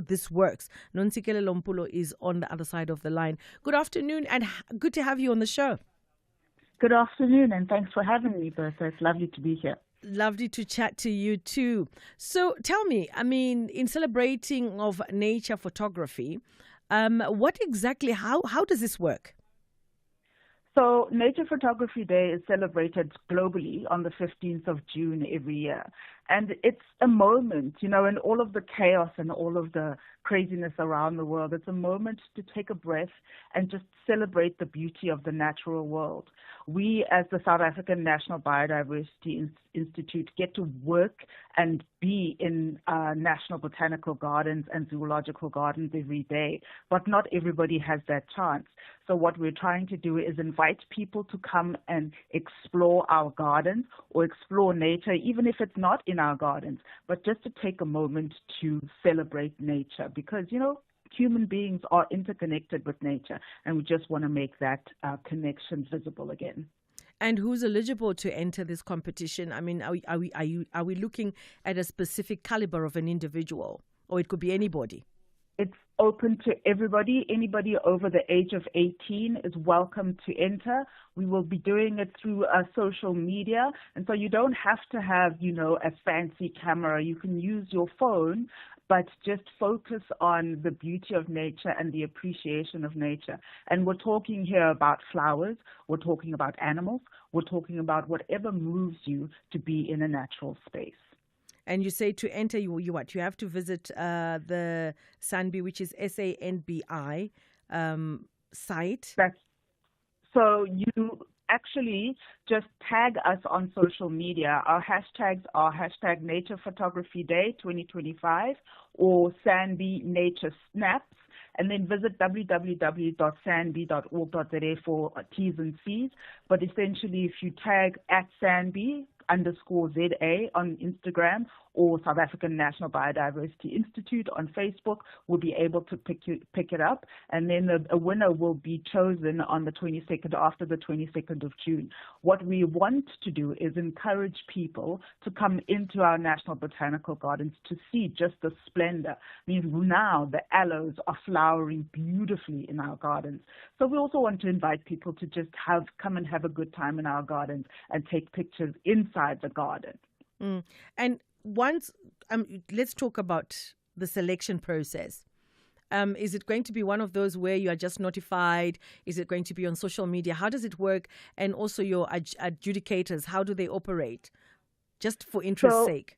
Speaker 1: this works. Nonsikele Lompulo is on the other side of the line. Good afternoon and good to have you on the show.
Speaker 10: Good afternoon and thanks for having me, Bertha. It's lovely to be here.
Speaker 1: Lovely to chat to you too. So tell me, I mean, in celebrating of nature photography, what exactly, how does this work?
Speaker 10: So Nature Photography Day is celebrated globally on the 15th of June every year. And it's a moment, in all of the chaos and all of the craziness around the world, it's a moment to take a breath and just celebrate the beauty of the natural world. We, as the South African National Biodiversity Institute, get to work and be in national botanical gardens and zoological gardens every day, but not everybody has that chance. So what we're trying to do is invite people to come and explore our gardens or explore nature, even if it's not in our gardens, but just to take a moment to celebrate nature because, human beings are interconnected with nature and we just want to make that connection visible again.
Speaker 1: And who's eligible to enter this competition? I mean, are we looking at a specific caliber of an individual, or it could be anybody?
Speaker 10: It's open to everybody. Anybody over the age of 18 is welcome to enter. We will be doing it through social media. And so you don't have to have, a fancy camera. You can use your phone, but just focus on the beauty of nature and the appreciation of nature. And we're talking here about flowers. We're talking about animals. We're talking about whatever moves you to be in a natural space.
Speaker 1: And you say to enter, you have to visit the SANBI, which is SANBI site.
Speaker 10: So you actually just tag us on social media. Our hashtags are hashtag Nature Photography Day 2025 or SANBI Nature Snaps. And then visit www.sanbi.org.za for T's and C's. But essentially, if you tag at SANBI_ZA on Instagram or South African National Biodiversity Institute on Facebook, we'll be able to pick it up. And then a winner will be chosen on the 22nd, after the 22nd of June. What we want to do is encourage people to come into our National Botanical Gardens to see just the splendor. I mean, now the aloes are flowering beautifully in our gardens. So we also want to invite people to just come and have a good time in our gardens and take pictures inside the garden.
Speaker 1: And once, let's talk about the selection process. Is it going to be one of those where you are just notified? Is it going to be on social media? How does it work? And also your adjudicators, how do they operate? Just for interest's sake.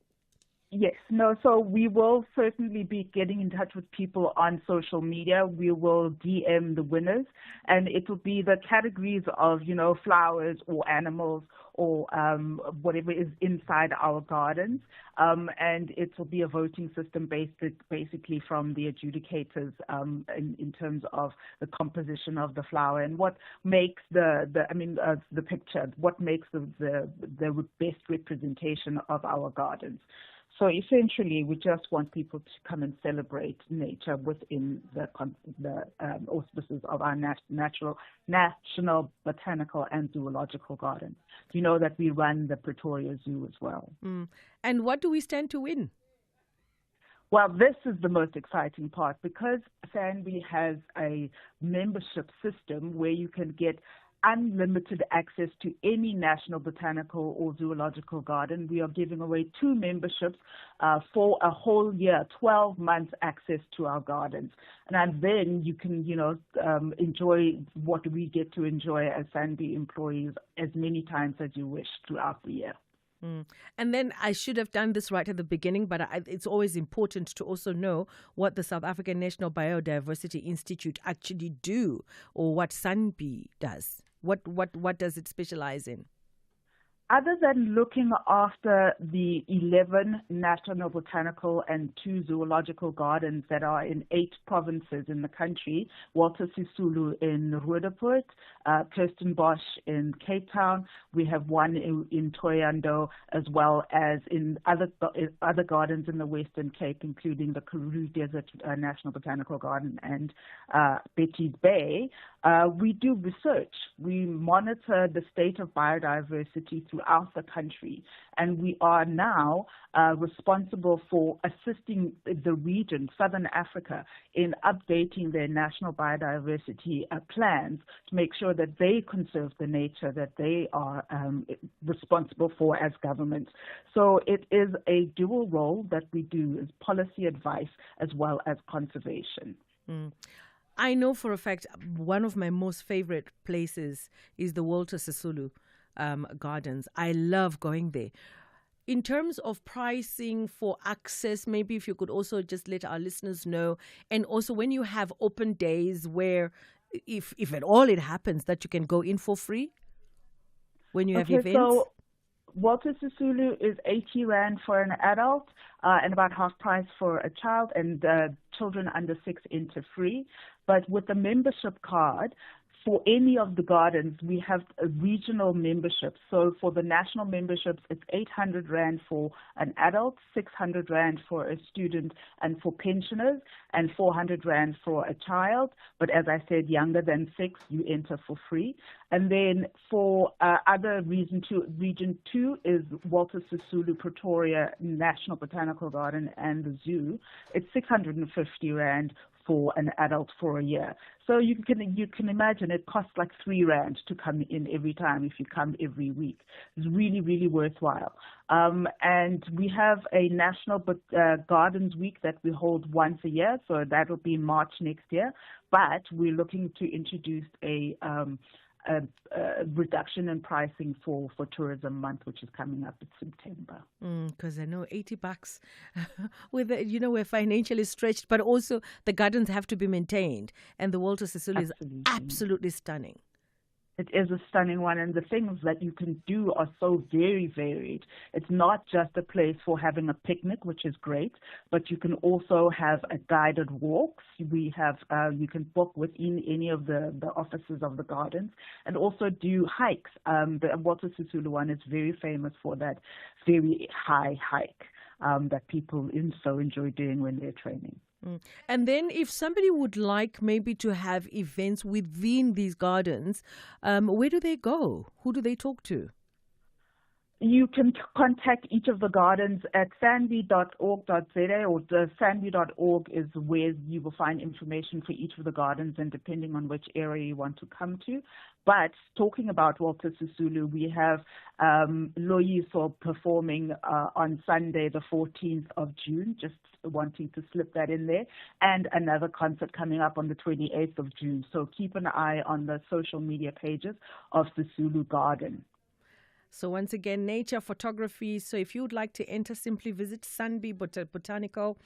Speaker 10: Yes, no, so we will certainly be getting in touch with people on social media. We will DM the winners, and it will be the categories of, flowers or animals or whatever is inside our gardens. And it will be a voting system basically from the adjudicators in terms of the composition of the flower and what makes the picture, what makes the best representation of our gardens. So essentially, we just want people to come and celebrate nature within the auspices of our national botanical and zoological garden. You know that we run the Pretoria Zoo as well.
Speaker 1: And what do we stand to win?
Speaker 10: Well, this is the most exciting part because SANBI has a membership system where you can get unlimited access to any national botanical or zoological garden. We are giving away 2 memberships for a whole year, 12 months access to our gardens. And then you can, enjoy what we get to enjoy as SANBI employees as many times as you wish throughout the year.
Speaker 1: And then I should have done this right at the beginning, but it's always important to also know what the South African National Biodiversity Institute actually do, or what SANBI does. What does it specialize in?
Speaker 10: Other than looking after the 11 national botanical and 2 zoological gardens that are in 8 provinces in the country, Walter Sisulu in Roodepoort, Kirstenbosch in Cape Town, we have one in Thohoyandou, as well as in other gardens in the Western Cape, including the Karoo Desert National Botanical Garden and Betty's Bay. We do research. We monitor the state of biodiversity throughout the country, and we are now responsible for assisting the region, Southern Africa, in updating their national biodiversity plans to make sure that they conserve the nature that they are responsible for as government. So it is a dual role that we do, is policy advice as well as conservation.
Speaker 1: I know for a fact one of my most favorite places is the Walter Sisulu Gardens. I love going there. In terms of pricing for access, maybe if you could also just let our listeners know, and also when you have open days where, if at all it happens, that you can go in for free when you have events.
Speaker 10: So Walter Sisulu is 80 Rand for an adult and about half price for a child, and children under 6 enter free. But with the membership card, for any of the gardens, we have a regional membership. So for the national memberships, it's 800 Rand for an adult, 600 Rand for a student and for pensioners, and 400 Rand for a child. But as I said, younger than 6, you enter for free. And then for other Region 2 is Walter Sisulu Pretoria National Botanical Garden and the Zoo. It's 650 Rand for an adult for a year. So you can imagine it costs like 3 Rand to come in every time if you come every week. It's really, really worthwhile. And we have a National Gardens Week that we hold once a year, so that will be March next year. But we're looking to introduce a reduction in pricing for Tourism Month, which is coming up in September.
Speaker 1: Because I know $80 we're financially stretched, but also the gardens have to be maintained, and the Walter Sisulu is absolutely stunning.
Speaker 10: It is a stunning one, and the things that you can do are so very varied. It's not just a place for having a picnic, which is great, but you can also have a guided walks. We have you can book within any of the offices of the gardens, and also do hikes. The Walter Sisulu one is very famous for that very high hike that people so enjoy doing when they're training.
Speaker 1: And then if somebody would like maybe to have events within these gardens, where do they go? Who do they talk to?
Speaker 10: You can contact each of the gardens at sanbi.org.za, or sanbi.org is where you will find information for each of the gardens, and depending on which area you want to come to. But talking about Walter Sisulu, we have Loyiso performing on Sunday, the 14th of June, just wanting to slip that in there, and another concert coming up on the 28th of June. So keep an eye on the social media pages of Sisulu Garden.
Speaker 1: So once again, nature photography. So if you would like to enter, simply visit Sanbi Botanical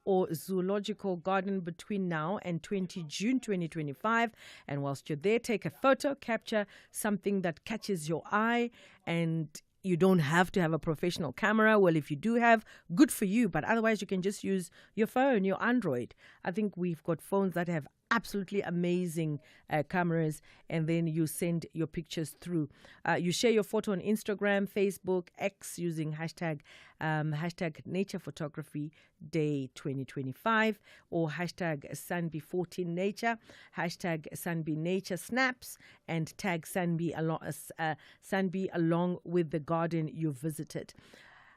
Speaker 1: or Zoological Garden between now and 20 June 2025. And whilst you're there, take a photo, capture something that catches your eye, and you don't have to have a professional camera. Well, if you do have, good for you. But otherwise, you can just use your phone, your Android. I think we've got phones that have absolutely amazing cameras, and then you send your pictures through. You share your photo on Instagram, Facebook, X using hashtag Nature Photography Day 2025 or hashtag Sanbi14Nature, hashtag Sanbi Nature Snaps, and tag Sanbi along with the garden you visited.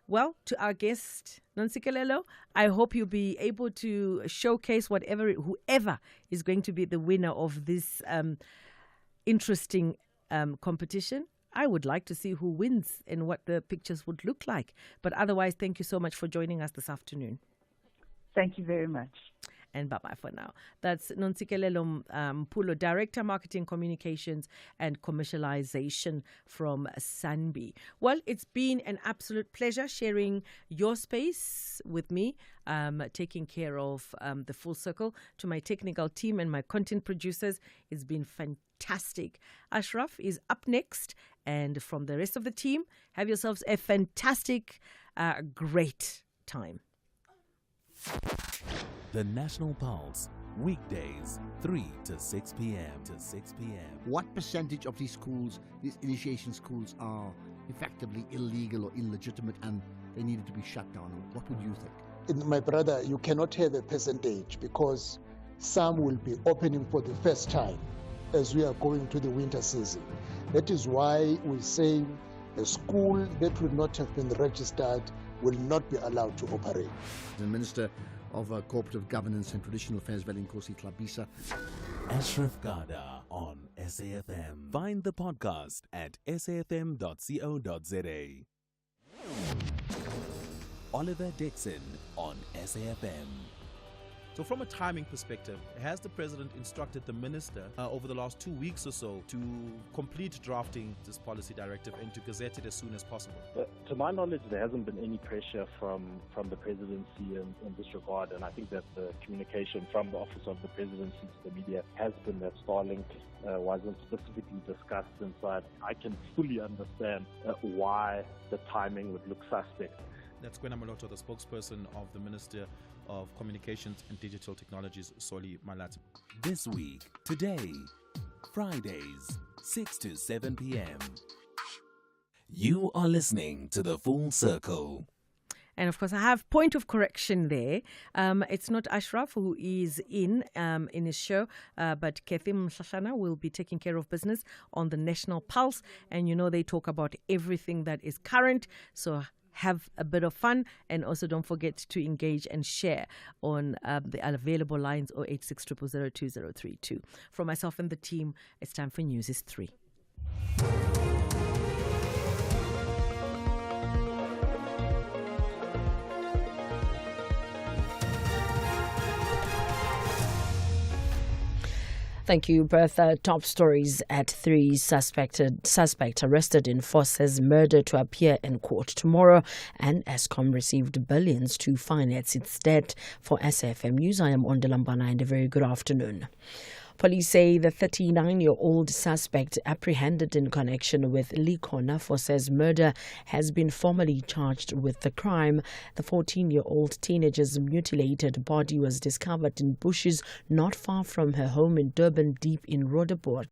Speaker 1: Well, to our guest, Nontsikelelo, I hope you'll be able to showcase whoever is going to be the winner of this interesting competition. I would like to see who wins and what the pictures would look like. But otherwise, thank you so much for joining us this afternoon.
Speaker 10: Thank you very much.
Speaker 1: And bye-bye for now. That's Nontsikelelo Mpulo, Director, Marketing, Communications and Commercialization from Sanbi. Well, it's been an absolute pleasure sharing your space with me, taking care of the full circle. To my technical team and my content producers, it's been fantastic. Ashraf is up next. And from the rest of the team, have yourselves a fantastic, great time.
Speaker 5: The National Pulse, weekdays, 3 to 6 p.m.
Speaker 11: What percentage of these schools, these initiation schools, are effectively illegal or illegitimate and they needed to be shut down? What would you think?
Speaker 12: My brother, you cannot have a percentage because some will be opening for the first time as we are going to the winter season. That is why we say a school that will not have been registered will not be allowed to operate.
Speaker 11: The Minister of Cooperative Governance and Traditional Affairs, Velinkosi Tlabisa.
Speaker 5: Ashraf Gada on SAFM. Find the podcast at safm.co.za. Oliver Dixon on SAFM.
Speaker 19: So from a timing perspective, has the President instructed the Minister over the last 2 weeks or so to complete drafting this policy directive and to gazette it as soon as possible?
Speaker 13: To my knowledge, there hasn't been any pressure from the Presidency in this regard, and I think that the communication from the Office of the Presidency to the media has been that Starlink wasn't specifically discussed inside. I can fully understand why the timing would look suspect.
Speaker 19: That's Gwena Moloto, the spokesperson of the Minister of Communications and Digital Technologies, Soli Malat.
Speaker 5: This week, today, Fridays, 6 to 7 p.m. You are listening to The Full Circle.
Speaker 1: And of course, I have point of correction there. It's not Ashraf who is in his show, but Kethim Shashana will be taking care of business on the National Pulse. And you know, they talk about everything that is current. So have a bit of fun, and also don't forget to engage and share on the available lines 086 000 2032. From myself and the team, it's time for News is 3.
Speaker 4: Thank you, Bertha. Top stories at 3. Suspect arrested in Force's murder to appear in court tomorrow, and Eskom received billions to finance its debt. For SAFM News, I am Ondelambana, and a very good afternoon. Police say the 39-year-old suspect apprehended in connection with Likona Force's murder has been formally charged with the crime. The 14-year-old teenager's mutilated body was discovered in bushes not far from her home in Durban, deep in Roodepoort.